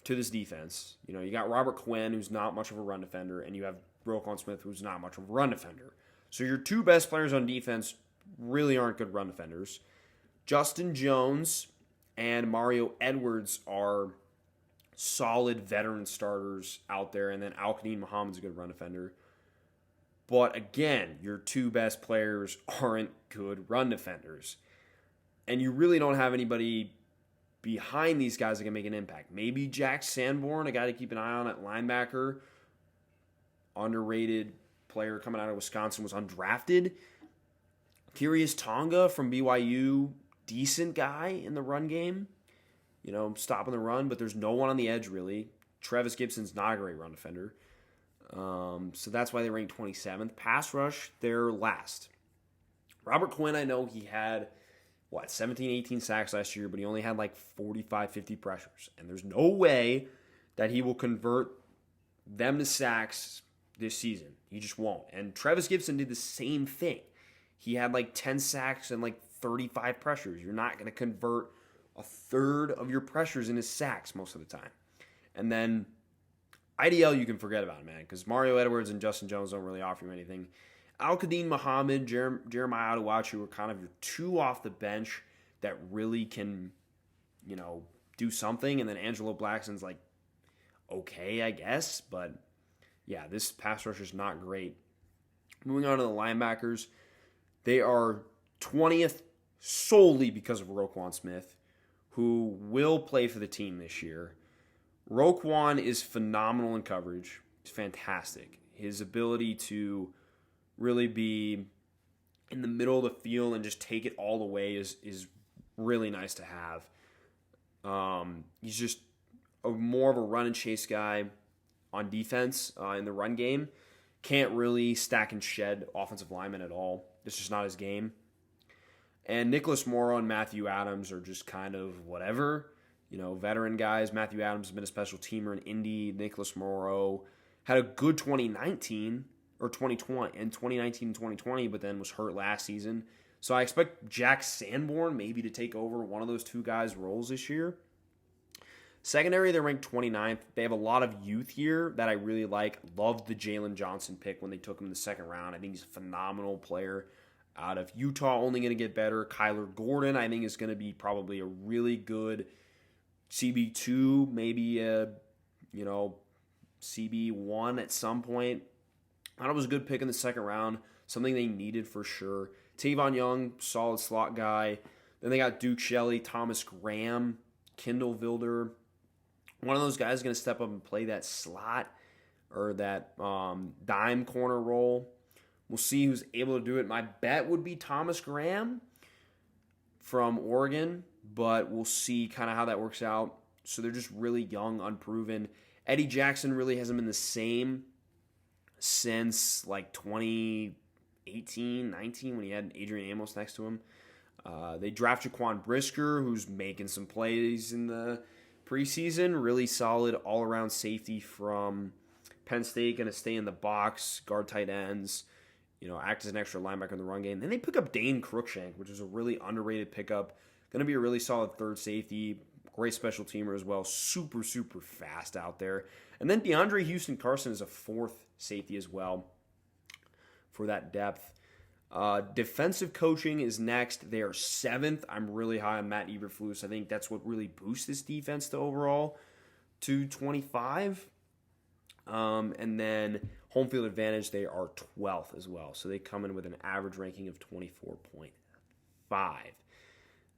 S1: to this defense. You got Robert Quinn, who's not much of a run defender, and you have Roquan Smith, who's not much of a run defender. So your two best players on defense really aren't good run defenders. Justin Jones and Mario Edwards are solid veteran starters out there, and then Al-Qadim Muhammad's a good run defender. But again, your two best players aren't good run defenders. And you really don't have anybody behind these guys that can make an impact. Maybe Jack Sanborn, a guy to keep an eye on at linebacker, underrated player coming out of Wisconsin, was undrafted. Kyrgios Tonga from BYU, decent guy in the run game. Stopping the run, but there's no one on the edge, really. Travis Gibson's not a great run defender. So that's why they ranked 27th. Pass rush, they're last. Robert Quinn, I know he had, 17, 18 sacks last year, but he only had 45, 50 pressures. And there's no way that he will convert them to sacks this season. He just won't. And Travis Gibson did the same thing. He had 10 sacks and 35 pressures. You're not going to convert a third of your pressures into sacks most of the time. And then IDL, you can forget about, man, because Mario Edwards and Justin Jones don't really offer you anything. Al-Qadim Muhammad, Jeremiah Aduachu are kind of your two off the bench that really can, do something. And then Angelo Blackson's okay, I guess. But yeah, this pass rush is not great. Moving on to the linebackers, they are 20th solely because of Roquan Smith, who will play for the team this year. Roquan is phenomenal in coverage. He's fantastic. His ability to really be in the middle of the field and just take it all the way is really nice to have. He's just more of a run and chase guy on defense in the run game. Can't really stack and shed offensive linemen at all. It's just not his game. And Nicholas Morrow and Matthew Adams are just kind of whatever. Veteran guys. Matthew Adams has been a special teamer in Indy. Nicholas Morrow had a good 2019 or 2020 in 2019 and 2020, but then was hurt last season. So I expect Jack Sanborn maybe to take over one of those two guys' roles this year. Secondary, they're ranked 29th. They have a lot of youth here that I really like. Loved the Jalen Johnson pick when they took him in the second round. I think he's a phenomenal player out of Utah, only going to get better. Kyler Gordon, I think, is going to be probably a really good CB2, maybe a, CB1 at some point. I thought it was a good pick in the second round, something they needed for sure. Tavon Young, solid slot guy. Then they got Duke Shelley, Thomas Graham, Kendall Vilder. One of those guys is going to step up and play that slot or that dime corner role. We'll see who's able to do it. My bet would be Thomas Graham from Oregon, but we'll see kind of how that works out. So they're just really young, unproven. Eddie Jackson really hasn't been the same since 2018, 19 when he had Adrian Amos next to him. They draft Jaquan Brisker, who's making some plays in the preseason. Really solid all-around safety from Penn State. Going to stay in the box, guard tight ends, act as an extra linebacker in the run game. Then they pick up Dane Cruikshank, which is a really underrated pickup. Going to be a really solid third safety. Great special teamer as well. Super, super fast out there. And then DeAndre Houston Carson is a fourth safety as well for that depth. Defensive coaching is next. They are 7th. I'm really high on Matt Eberflus. I think that's what really boosts this defense to overall to 25. And then home field advantage, they are 12th as well. So they come in with an average ranking of 24.5.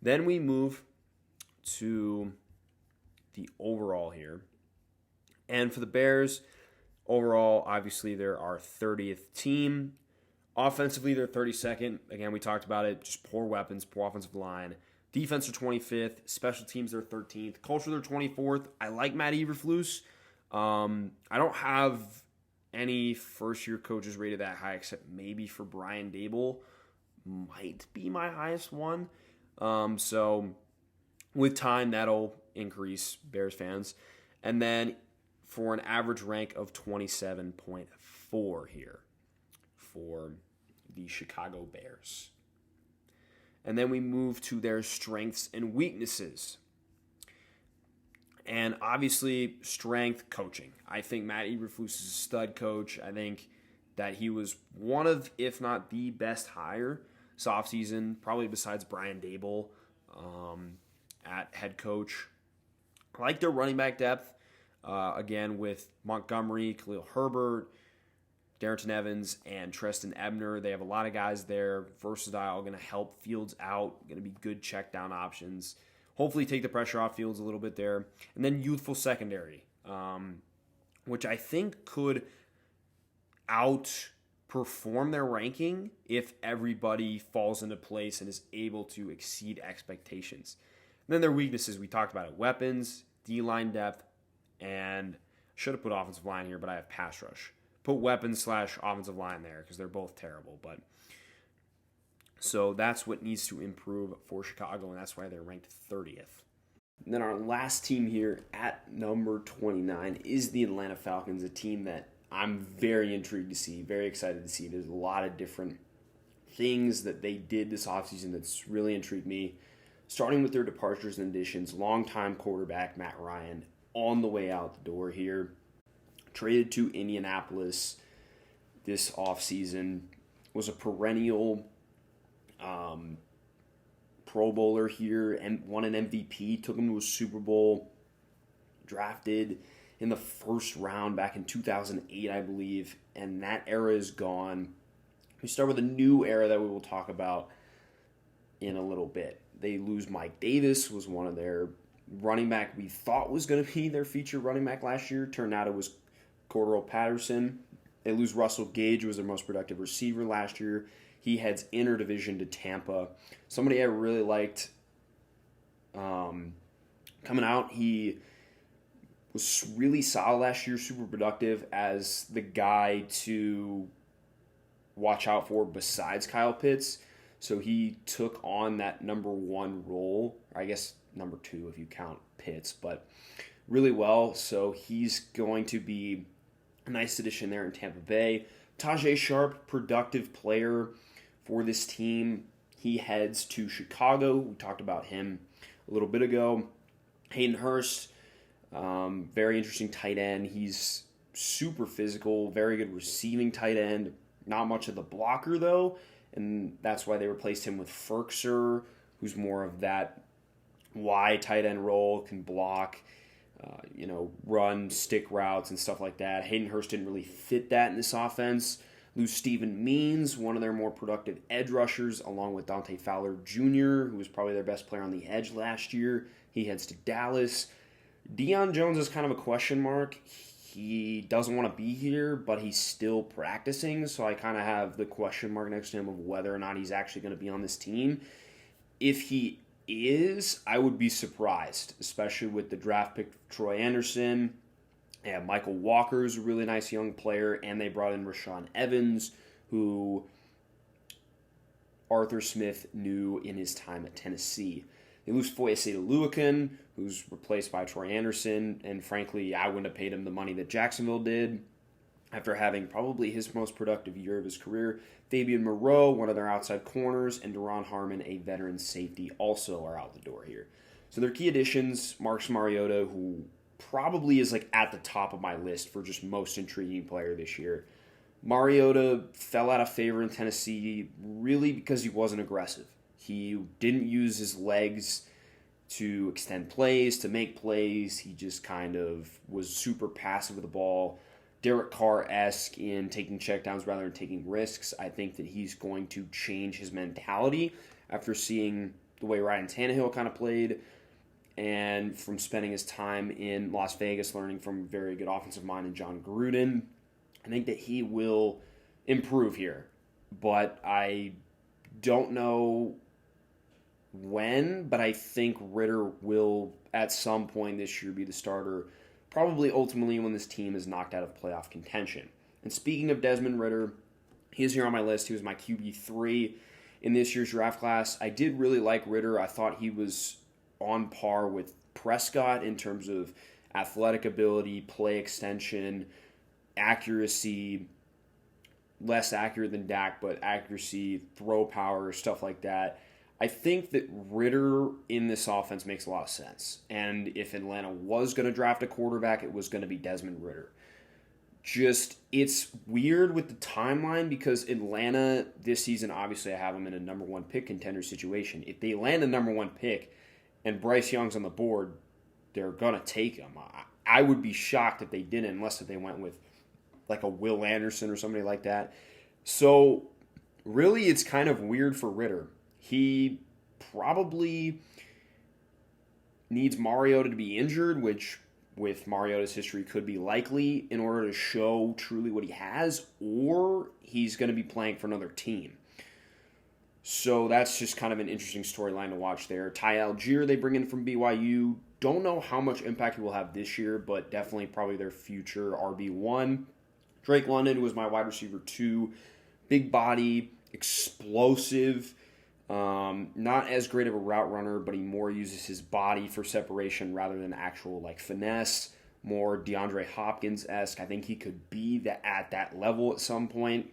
S1: Then we move to the overall here. And for the Bears, overall, obviously, they're our 30th team. Offensively, they're 32nd. Again, we talked about it. Just poor weapons, poor offensive line. Defense are 25th. Special teams, they're 13th. Culture, they're 24th. I like Matt Eberflus. I don't have any first-year coaches rated that high except maybe for Brian Dable. Might be my highest one. So with time, that'll increase Bears fans. And then for an average rank of 27.4 here for the Chicago Bears. And then we move to their strengths and weaknesses. And obviously, strength coaching. I think Matt Eberflus is a stud coach. I think that he was one of, if not the best hire this offseason, probably besides Brian Dable at head coach. I like their running back depth. Again, with Montgomery, Khalil Herbert, Darrington Evans, and Treston Ebner. They have a lot of guys there, versatile, going to help Fields out, going to be good check down options. Hopefully take the pressure off Fields a little bit there. And then youthful secondary, which I think could outperform their ranking if everybody falls into place and is able to exceed expectations. And then their weaknesses, we talked about it, weapons, D-line depth, and should have put offensive line here, but I have pass rush. Put weapons / offensive line there because they're both terrible. But so that's what needs to improve for Chicago, and that's why they're ranked 30th. And then our last team here at number 29 is the Atlanta Falcons, a team that I'm very intrigued to see, very excited to see. There's a lot of different things that they did this offseason that's really intrigued me. Starting with their departures and additions, longtime quarterback Matt Ryan on the way out the door here. Traded to Indianapolis this offseason. Was a perennial Pro Bowler here and won an MVP. Took him to a Super Bowl. Drafted in the first round back in 2008, I believe. And that era is gone. We start with a new era that we will talk about in a little bit. They lose Mike Davis, was one of their running back we thought was going to be their featured running back last year. Turned out it was Cordero Patterson. They lose Russell Gage, who was their most productive receiver last year. He heads interdivision to Tampa. Somebody I really liked coming out. He was really solid last year, super productive as the guy to watch out for besides Kyle Pitts. So he took on that number 1 role, or I guess number 2 if you count Pitts, but really well. So he's going to be a nice addition there in Tampa Bay. Tajay Sharp, productive player for this team. He heads to Chicago. We talked about him a little bit ago. Hayden Hurst, very interesting tight end. He's super physical, very good receiving tight end. Not much of the blocker, though, and that's why they replaced him with Ferkser, who's more of that wide tight end role, can block, run stick routes and stuff like that. Hayden Hurst didn't really fit that in this offense. Lose Steven Means, one of their more productive edge rushers, along with Dante Fowler Jr., who was probably their best player on the edge last year. He heads to Dallas. Deion Jones is kind of a question mark. He doesn't want to be here, but he's still practicing, so I kind of have the question mark next to him of whether or not he's actually going to be on this team. If he is, I would be surprised, especially with the draft pick Troy Anderson. Yeah, Michael Walker is a really nice young player, and they brought in Rashaan Evans, who Arthur Smith knew in his time at Tennessee. They lose Foyesade-Oluokun, who's replaced by Troy Anderson, and frankly, I wouldn't have paid him the money that Jacksonville did after having probably his most productive year of his career. Fabian Moreau, one of their outside corners, and Deron Harmon, a veteran safety, also are out the door here. So their key additions, Marcus Mariota, who probably is like at the top of my list for just most intriguing player this year. Mariota fell out of favor in Tennessee really because he wasn't aggressive. He didn't use his legs to extend plays, to make plays. He just kind of was super passive with the ball. Derek Carr-esque in taking checkdowns rather than taking risks. I think that he's going to change his mentality after seeing the way Ryan Tannehill kind of played and from spending his time in Las Vegas learning from a very good offensive mind in John Gruden. I think that he will improve here, but I don't know when, but I think Ritter will at some point this year be the starter, probably ultimately when this team is knocked out of playoff contention. And speaking of Desmond Ritter, he is here on my list. He was my QB3 in this year's draft class. I did really like Ritter. I thought he was on par with Prescott in terms of athletic ability, play extension, accuracy, less accurate than Dak, but accuracy, throw power, stuff like that. I think that Ritter in this offense makes a lot of sense. And if Atlanta was going to draft a quarterback, it was going to be Desmond Ritter. Just, it's weird with the timeline because Atlanta this season, obviously I have them in a number one pick contender situation. If they land a number one pick and Bryce Young's on the board, they're going to take him. I would be shocked if they didn't, unless if they went with like a Will Anderson or somebody like that. So really it's kind of weird for Ritter. He probably needs Mariota to be injured, which with Mariota's history could be likely in order to show truly what he has, or he's going to be playing for another team. So that's just kind of an interesting storyline to watch there. Ty Algiere they bring in from BYU. Don't know how much impact he will have this year, but definitely probably their future RB1. Drake London, who was my wide receiver 2. Big body, explosive. Not as great of a route runner, but he more uses his body for separation rather than actual like finesse. More DeAndre Hopkins-esque. I think he could be at that level at some point.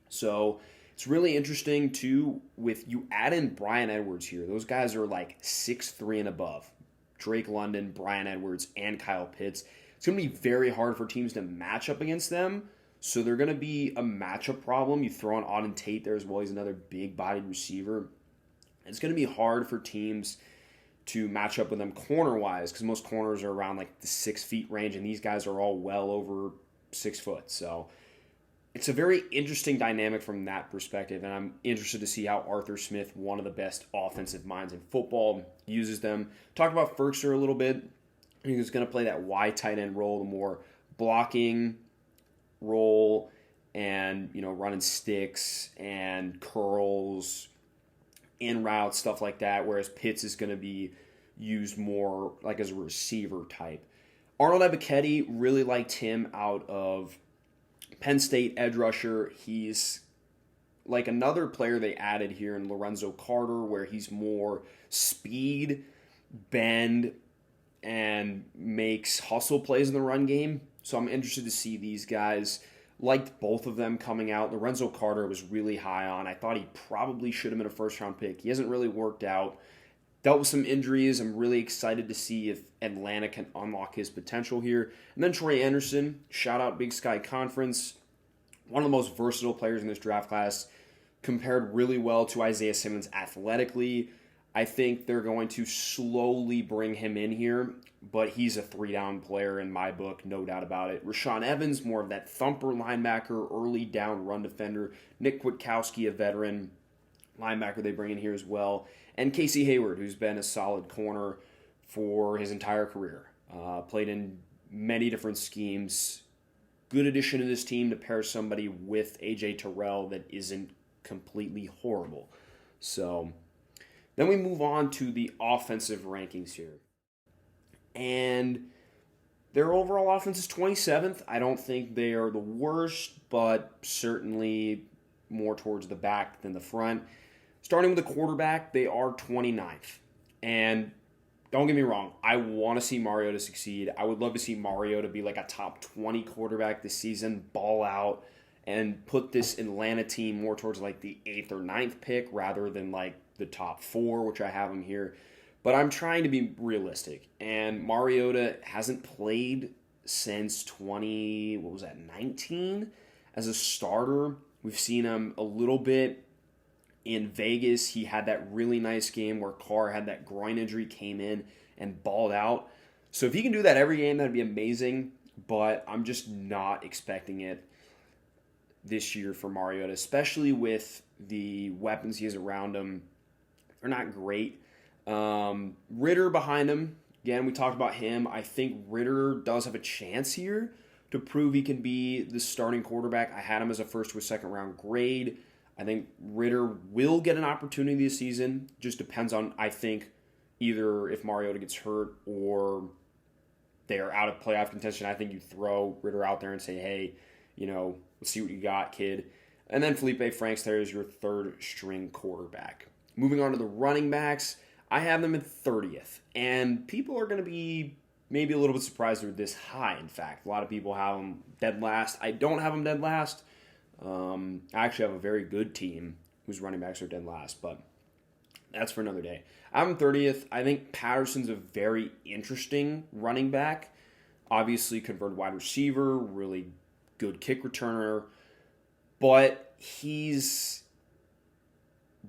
S1: So it's really interesting too. With you add in Bryan Edwards here, those guys are like 6'3" and above. Drake London, Bryan Edwards, and Kyle Pitts. It's going to be very hard for teams to match up against them. So they're going to be a matchup problem. You throw in Auden Tate there as well. He's another big-bodied receiver. It's going to be hard for teams to match up with them corner-wise because most corners are around like the 6 feet range, and these guys are all well over 6 foot. So it's a very interesting dynamic from that perspective, and I'm interested to see how Arthur Smith, one of the best offensive minds in football, uses them. Talk about Ferkser a little bit. He's going to play that wide tight end role, the more blocking role and, running sticks and curls, in routes, stuff like that, whereas Pitts is going to be used more like as a receiver type. Arnold Ebiketie, really liked him out of Penn State, edge rusher. He's like another player they added here in Lorenzo Carter, where he's more speed, bend, and makes hustle plays in the run game. So I'm interested to see these guys. Liked both of them coming out. Lorenzo Carter was really high on. I thought he probably should have been a first-round pick. He hasn't really worked out. Dealt with some injuries. I'm really excited to see if Atlanta can unlock his potential here. And then Troy Anderson, shout out Big Sky Conference. One of the most versatile players in this draft class. Compared really well to Isaiah Simmons athletically. I think they're going to slowly bring him in here, but he's a 3-down player in my book, no doubt about it. Rashaan Evans, more of that thumper linebacker, early down run defender. Nick Witkowski, a veteran linebacker they bring in here as well. And Casey Hayward, who's been a solid corner for his entire career. Played in many different schemes. Good addition to this team to pair somebody with A.J. Tyrell that isn't completely horrible. So then we move on to the offensive rankings here. And their overall offense is 27th. I don't think they are the worst, but certainly more towards the back than the front. Starting with the quarterback, they are 29th. And don't get me wrong, I want to see Mariota succeed. I would love to see Mariota be like a top 20 quarterback this season, ball out, and put this Atlanta team more towards like the 8th or 9th pick rather than like the top 4, which I have him here. But I'm trying to be realistic. And Mariota hasn't played since 19 as a starter. We've seen him a little bit in Vegas. He had that really nice game where Carr had that groin injury, came in and balled out. So if he can do that every game, that'd be amazing. But I'm just not expecting it this year for Mariota, especially with the weapons he has around him. They're not great. Ritter behind him. Again, we talked about him. I think Ritter does have a chance here to prove he can be the starting quarterback. I had him as a first or second round grade. I think Ritter will get an opportunity this season. Just depends on, I think, either if Mariota gets hurt or they're out of playoff contention. I think you throw Ritter out there and say, hey, let's see what you got, kid. And then Felipe Franks there is your third string quarterback. Moving on to the running backs, I have them at 30th. And people are going to be maybe a little bit surprised they're this high, in fact. A lot of people have them dead last. I don't have them dead last. I actually have a very good team whose running backs are dead last, but that's for another day. I'm 30th. I think Patterson's a very interesting running back. Obviously, converted wide receiver, really good kick returner, but he's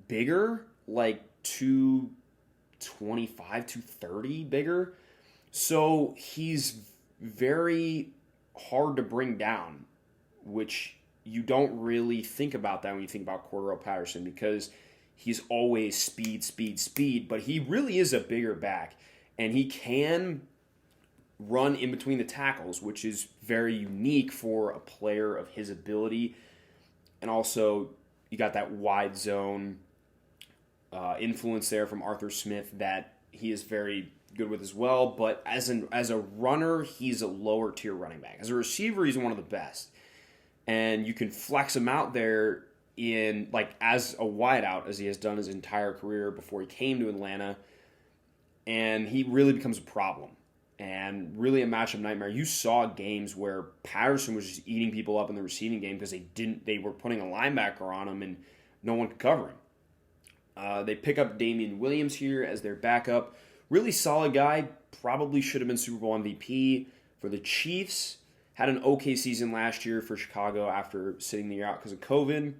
S1: bigger, like 225, 230 bigger. So he's very hard to bring down, which you don't really think about that when you think about Cordarrelle Patterson because he's always speed, but he really is a bigger back, and he can run in between the tackles, which is very unique for a player of his ability. And also, you got that wide zone influence there from Arthur Smith that he is very good with as well. But as a runner, he's a lower tier running back. As a receiver, he's one of the best. And you can flex him out there in as a wideout, as he has done his entire career before he came to Atlanta. And he really becomes a problem and really a matchup nightmare. You saw games where Patterson was just eating people up in the receiving game because they were putting a linebacker on him and no one could cover him. They pick up Damian Williams here as their backup. Really solid guy. Probably should have been Super Bowl MVP for the Chiefs. Had an okay season last year for Chicago after sitting the year out because of COVID.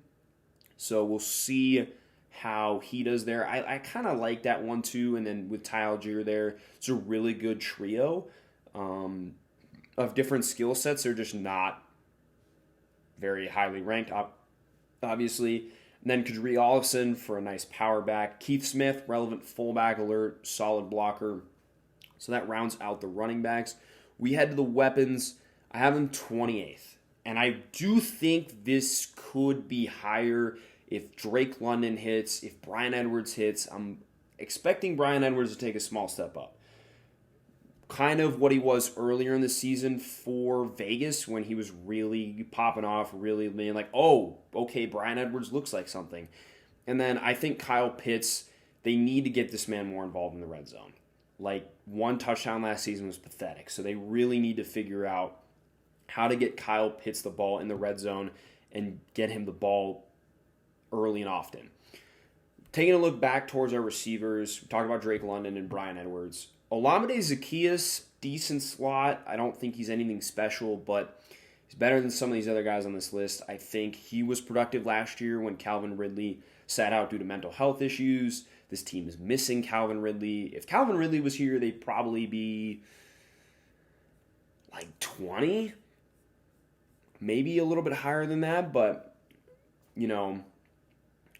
S1: So we'll see how he does there. I kind of like that one too. And then with Ty Algiere there, it's a really good trio of different skill sets. They're just not very highly ranked, obviously. And then Kadri Olafson for a nice power back. Keith Smith, relevant fullback alert, solid blocker. So that rounds out the running backs. We head to the weapons. I have them 28th. And I do think this could be higher if Drake London hits, if Bryan Edwards hits. I'm expecting Bryan Edwards to take a small step up. Kind of what he was earlier in the season for Vegas when he was really popping off, really being like, oh, okay, Bryan Edwards looks like something. And then I think Kyle Pitts, they need to get this man more involved in the red zone. One touchdown last season was pathetic. So they really need to figure out how to get Kyle Pitts the ball in the red zone and get him the ball early and often. Taking a look back towards our receivers, we talked about Drake London and Bryan Edwards. Olamide Zaccheaus, decent slot. I don't think he's anything special, but he's better than some of these other guys on this list. I think he was productive last year when Calvin Ridley sat out due to mental health issues. This team is missing Calvin Ridley. If Calvin Ridley was here, they'd probably be 20, maybe a little bit higher than that, but,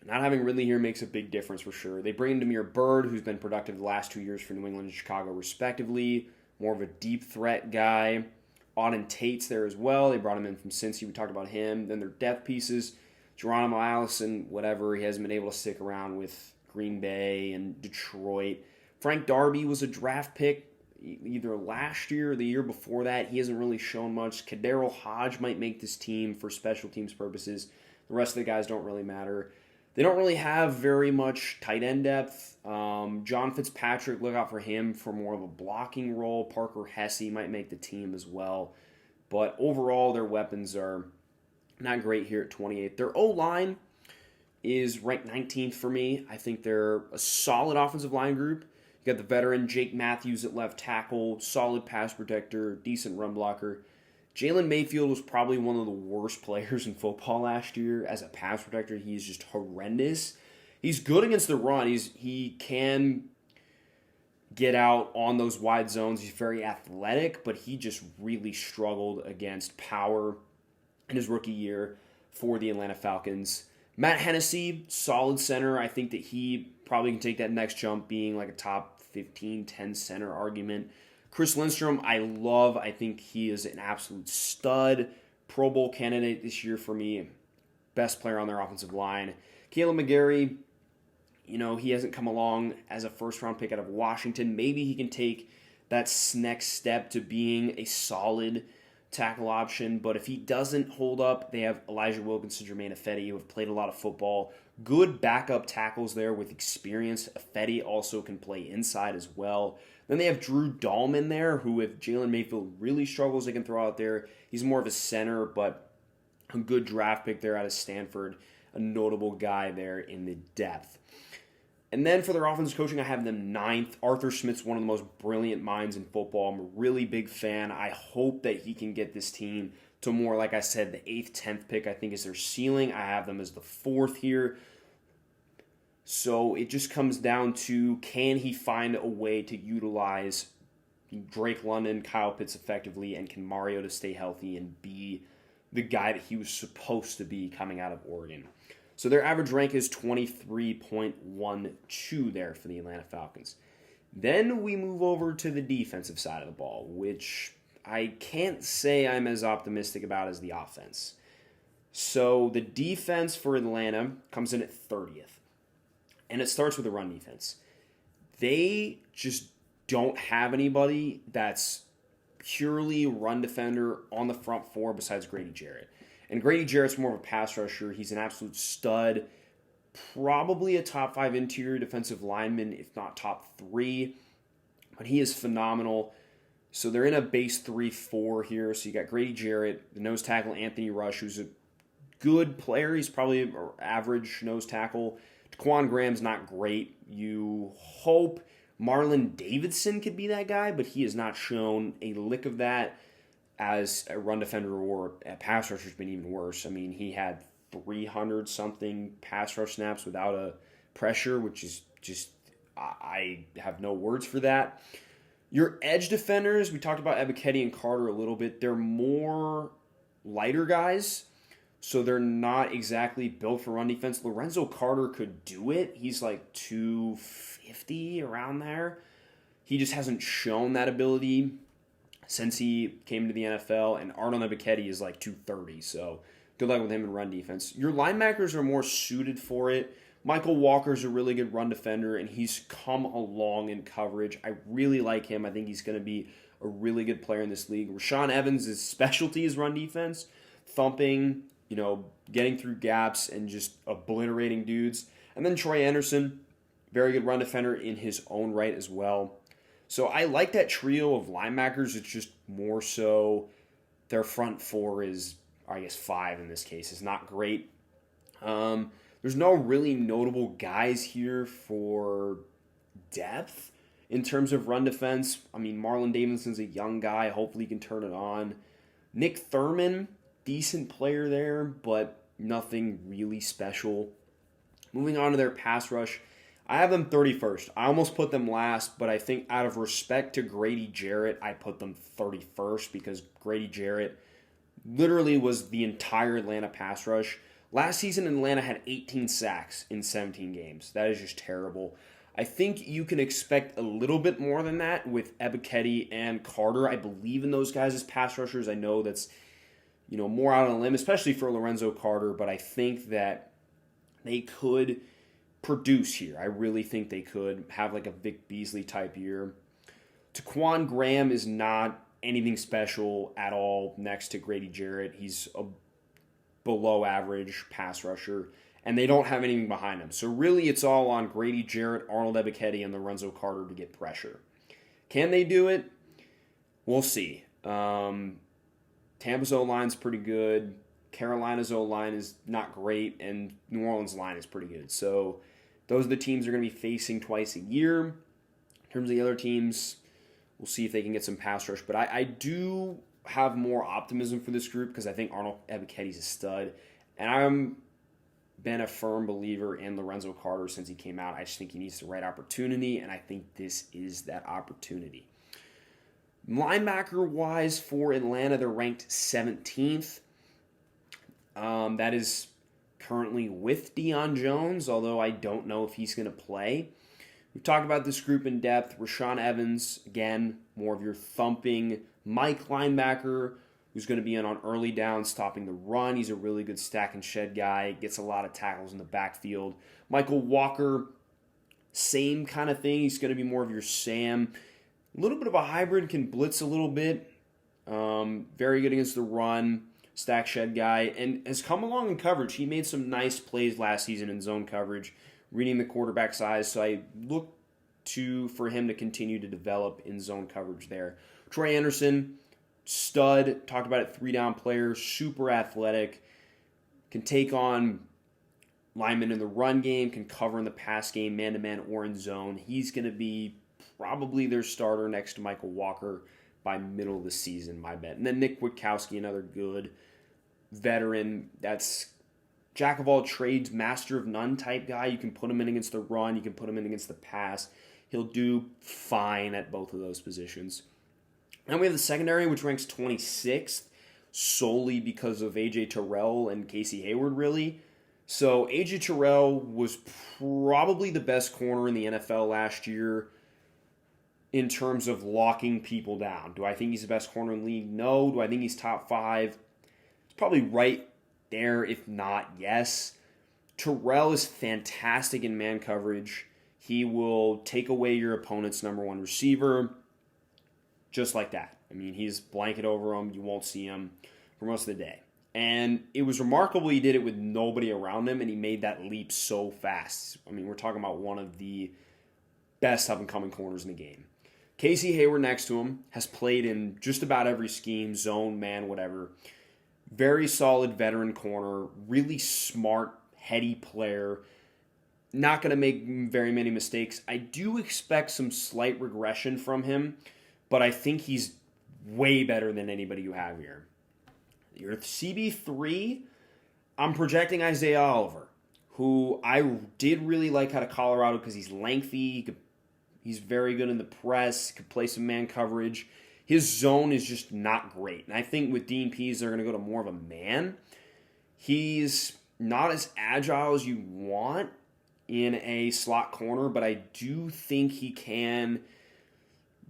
S1: not having Ridley here makes a big difference for sure. They bring in Damiere Byrd, who's been productive the last 2 years for New England and Chicago, respectively. More of a deep threat guy. Auden Tate's there as well. They brought him in from Cincy. We talked about him. Then their depth pieces. Geronimo Allison, whatever. He hasn't been able to stick around with Green Bay and Detroit. Frank Darby was a draft pick either last year or the year before that. He hasn't really shown much. Kaderil Hodge might make this team for special teams purposes. The rest of the guys don't really matter. They don't really have very much tight end depth. John Fitzpatrick, look out for him for more of a blocking role. Parker Hesse might make the team as well. But overall, their weapons are not great here at 28th. Their O-line is ranked 19th for me. I think they're a solid offensive line group. You got the veteran Jake Matthews at left tackle, solid pass protector, decent run blocker. Jalen Mayfield was probably one of the worst players in football last year as a pass protector. He's just horrendous. He's good against the run. He can get out on those wide zones. He's very athletic, but he just really struggled against power in his rookie year for the Atlanta Falcons. Matt Hennessy, solid center. I think that he probably can take that next jump, being like a top 15, 10 center argument. Chris Lindstrom, I love. I think he is an absolute stud. Pro Bowl candidate this year for me. Best player on their offensive line. Caleb McGarry, he hasn't come along as a first-round pick out of Washington. Maybe he can take that next step to being a solid tackle option. But if he doesn't hold up, they have Elijah Wilkinson, Jermaine Ifedi, who have played a lot of football. Good backup tackles there with experience. Ifedi also can play inside as well. Then they have Drew Dahlman there, who if Jalen Mayfield really struggles, they can throw out there. He's more of a center, but a good draft pick there out of Stanford. A notable guy there in the depth. And then for their offensive coaching, I have them 9th. Arthur Smith's one of the most brilliant minds in football. I'm a really big fan. I hope that he can get this team to more, like I said, the 8th, 10th pick, I think, is their ceiling. I have them as the 4th here. So it just comes down to, can he find a way to utilize Drake London, Kyle Pitts effectively, and can Mariota stay healthy and be the guy that he was supposed to be coming out of Oregon? So their average rank is 23.12 there for the Atlanta Falcons. Then we move over to the defensive side of the ball, which I can't say I'm as optimistic about as the offense. So the defense for Atlanta comes in at 30th. And it starts with the run defense. They just don't have anybody that's purely run defender on the front four besides Grady Jarrett. And Grady Jarrett's more of a pass rusher. He's an absolute stud. Probably a top 5 interior defensive lineman, if not top 3. But he is phenomenal. So they're in a base 3-4 here. So you got Grady Jarrett, the nose tackle Anthony Rush, who's a good player. He's probably an average nose tackle. Daquan Graham's not great. You hope Marlon Davidson could be that guy, but he has not shown a lick of that as a run defender, or a pass rusher has been even worse. I mean, he had 300-something pass rush snaps without a pressure, which is just, I have no words for that. Your edge defenders, we talked about Ebiketie and Carter a little bit. They're more lighter guys, so they're not exactly built for run defense. Lorenzo Carter could do it. He's like 250, around there. He just hasn't shown that ability since he came to the NFL, and Arnold Ebiketie is like 230, so good luck with him in run defense. Your linebackers are more suited for it. Michael Walker's a really good run defender, and he's come along in coverage. I really like him. I think he's going to be a really good player in this league. Rashaan Evans' specialty is run defense, thumping, getting through gaps and just obliterating dudes. And then Troy Anderson, very good run defender in his own right as well. So I like that trio of linebackers. It's just more so their front four is, or I guess 5 in this case, is not great. There's no really notable guys here for depth in terms of run defense. I mean, Marlon Davidson's a young guy. Hopefully he can turn it on. Nick Thurman, decent player there, but nothing really special. Moving on to their pass rush, I have them 31st. I almost put them last, but I think out of respect to Grady Jarrett, I put them 31st because Grady Jarrett literally was the entire Atlanta pass rush. Last season, Atlanta had 18 sacks in 17 games. That is just terrible. I think you can expect a little bit more than that with Ebiketie and Carter. I believe in those guys as pass rushers. I know that's more out on a limb, especially for Lorenzo Carter, but I think that they could produce here. I really think they could have like a Vic Beasley type year. Daquan Graham is not anything special at all next to Grady Jarrett. He's a below average pass rusher. and they don't have anything behind them. So really it's all on Grady Jarrett, Arnold Ebiketie, and Lorenzo Carter to get pressure. Can they do it? We'll see. Tampa's O-line's pretty good. Carolina's O-line is not great, and New Orleans' line is pretty good. So those are the teams they're going to be facing twice a year. In terms of the other teams, we'll see if they can get some pass rush. But I do have more optimism for this group because I think Arnold Ebiketie's a stud. And I'm been a firm believer in Lorenzo Carter since he came out. I just think he needs the right opportunity, and I think this is that opportunity. Linebacker-wise for Atlanta, they're ranked 17th. That is currently with Deion Jones, although I don't know if he's going to play. We've talked about this group in depth. Rashaan Evans, again, more of your thumping Mike linebacker, who's going to be in on early downs, stopping the run. He's a really good stack and shed guy, gets a lot of tackles in the backfield. Michael Walker, same kind of thing. He's going to be more of your Sam. A little bit of a hybrid, can blitz a little bit. Very good against the run, stack shed guy, and has come along in coverage. He made some nice plays last season in zone coverage, reading the quarterback size, so I look for him to continue to develop in zone coverage there. Troy Anderson, stud, talked about it, 3-down player, super athletic, can take on linemen in the run game, can cover in the pass game, man-to-man or in zone. He's going to be probably their starter next to Michael Walker by middle of the season, my bet. And then Nick Witkowski, another good veteran. That's jack of all trades, master of none type guy. You can put him in against the run. You can put him in against the pass. He'll do fine at both of those positions. Then we have the secondary, which ranks 26th, solely because of A.J. Tyrell and Casey Hayward, really. So A.J. Tyrell was probably the best corner in the NFL last year in terms of locking people down. Do I think he's the best corner in the league? No. Do I think he's top 5? It's probably right there, if not, yes. Tyrell is fantastic in man coverage. He will take away your opponent's number one receiver just like that. I mean, he's blanket over him. You won't see him for most of the day. And it was remarkable he did it with nobody around him, and he made that leap so fast. I mean, we're talking about one of the best up-and-coming corners in the game. Casey Hayward next to him has played in just about every scheme, zone, man, whatever. Very solid veteran corner, really smart, heady player. Not going to make very many mistakes. I do expect some slight regression from him, but I think he's way better than anybody you have here. Your CB3, I'm projecting Isaiah Oliver, who I did really like out of Colorado because he's lengthy. He's very good in the press, could play some man coverage. His zone is just not great. And I think with Dean Pease, they're going to go to more of a man. He's not as agile as you want in a slot corner, but I do think he can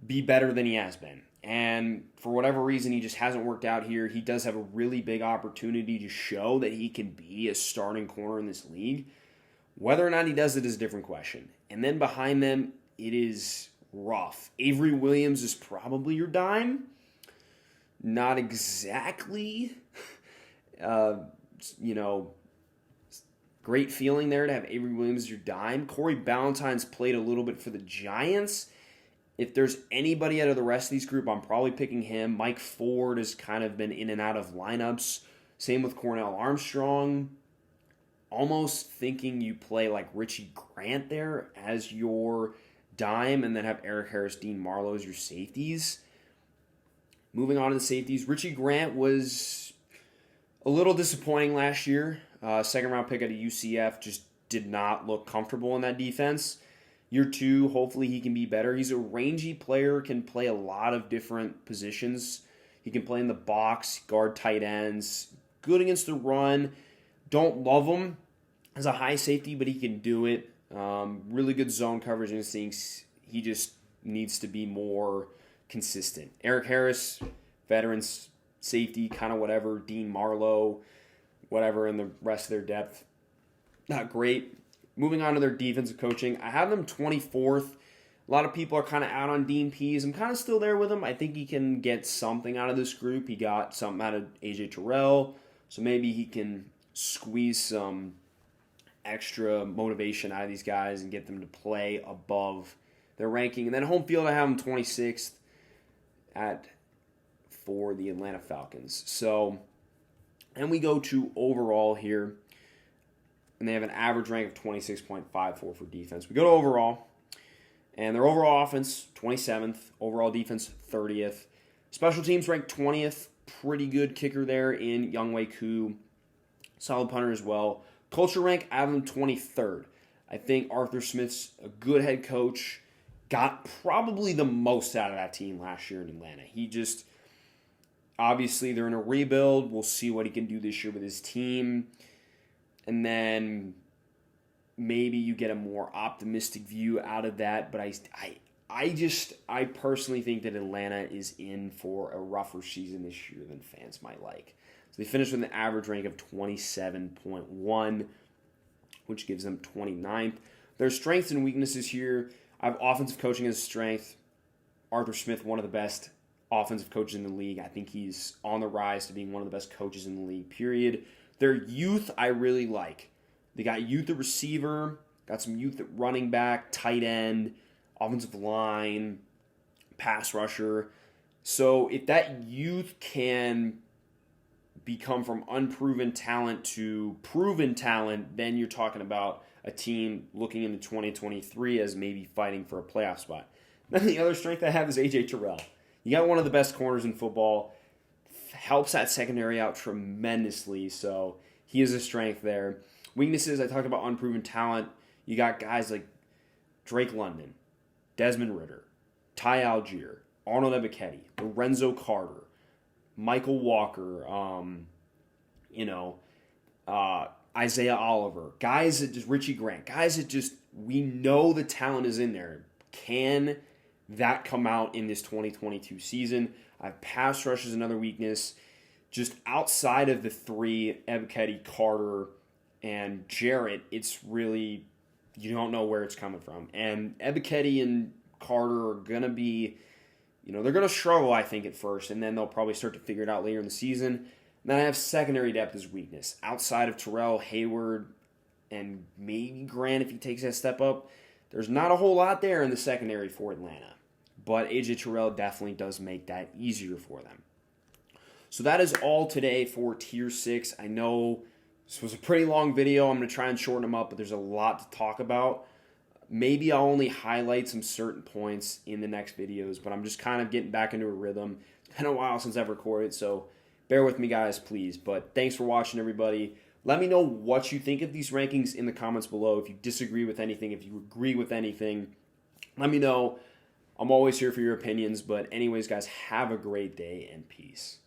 S1: be better than he has been. And for whatever reason, he just hasn't worked out here. He does have a really big opportunity to show that he can be a starting corner in this league. Whether or not he does it is a different question. And then behind them, it is rough. Avery Williams is probably your dime. Not exactly, great feeling there to have Avery Williams as your dime. Corey Valentine's played a little bit for the Giants. If there's anybody out of the rest of these group, I'm probably picking him. Mike Ford has kind of been in and out of lineups. Same with Cornell Armstrong. Almost thinking you play like Richie Grant there as your dime and then have Eric Harris, Dean Marlowe as your safeties. Moving on to the safeties, Richie Grant was a little disappointing last year. Second-round pick out of UCF, just did not look comfortable in that defense. Year 2, hopefully he can be better. He's a rangy player, can play a lot of different positions. He can play in the box, guard tight ends, good against the run. Don't love him as a high safety, but he can do it. Really good zone coverage instincts. He just needs to be more consistent. Eric Harris, veterans, safety, kind of whatever. Dean Marlowe, whatever, in the rest of their depth. Not great. Moving on to their defensive coaching, I have them 24th. A lot of people are kind of out on Dean Pease. I'm kind of still there with him. I think he can get something out of this group. He got something out of A.J. Tyrell, so maybe he can squeeze some extra motivation out of these guys and get them to play above their ranking. And then home field, I have them 26th for the Atlanta Falcons. So, and we go to overall here, and they have an average rank of 26.54 for defense. We go to overall, and their overall offense, 27th. Overall defense, 30th. Special teams ranked 20th. Pretty good kicker there in Younghoe Koo. Solid punter as well. Culture rank, I have them 23rd. I think Arthur Smith's a good head coach. Got probably the most out of that team last year in Atlanta. He just, obviously, they're in a rebuild. We'll see what he can do this year with his team. And then maybe you get a more optimistic view out of that. But I personally think that Atlanta is in for a rougher season this year than fans might like. So they finished with an average rank of 27.1, which gives them 29th. Their strengths and weaknesses here, I have offensive coaching as a strength. Arthur Smith, one of the best offensive coaches in the league. I think he's on the rise to being one of the best coaches in the league, period. Their youth, I really like. They got youth at receiver, got some youth at running back, tight end, offensive line, pass rusher. So if that youth can become from unproven talent to proven talent, then you're talking about a team looking into 2023 as maybe fighting for a playoff spot. Then the other strength I have is A.J. Tyrell. You got one of the best corners in football. Helps that secondary out tremendously, so he is a strength there. Weaknesses, I talked about unproven talent. You got guys like Drake London, Desmond Ritter, Ty Algiere, Arnold Ebiketie, Lorenzo Carter, Michael Walker, Isaiah Oliver, guys that just, Richie Grant, guys that just, we know the talent is in there. Can that come out in this 2022 season? I have pass rush as another weakness. Just outside of the three, Ebiketie, Carter, and Jarrett, it's really, you don't know where it's coming from. And Ebiketie and Carter are going to be, they're going to struggle, I think, at first, and then they'll probably start to figure it out later in the season. And then I have secondary depth as weakness. Outside of Tyrell, Hayward, and maybe Grant if he takes that step up, there's not a whole lot there in the secondary for Atlanta. But A.J. Tyrell definitely does make that easier for them. So that is all today for Tier 6. I know this was a pretty long video. I'm going to try and shorten them up, but there's a lot to talk about. Maybe I'll only highlight some certain points in the next videos, but I'm just kind of getting back into a rhythm. It's been a while since I've recorded, so bear with me, guys, please. But thanks for watching, everybody. Let me know what you think of these rankings in the comments below. If you disagree with anything, if you agree with anything, let me know. I'm always here for your opinions. But anyways, guys, have a great day and peace.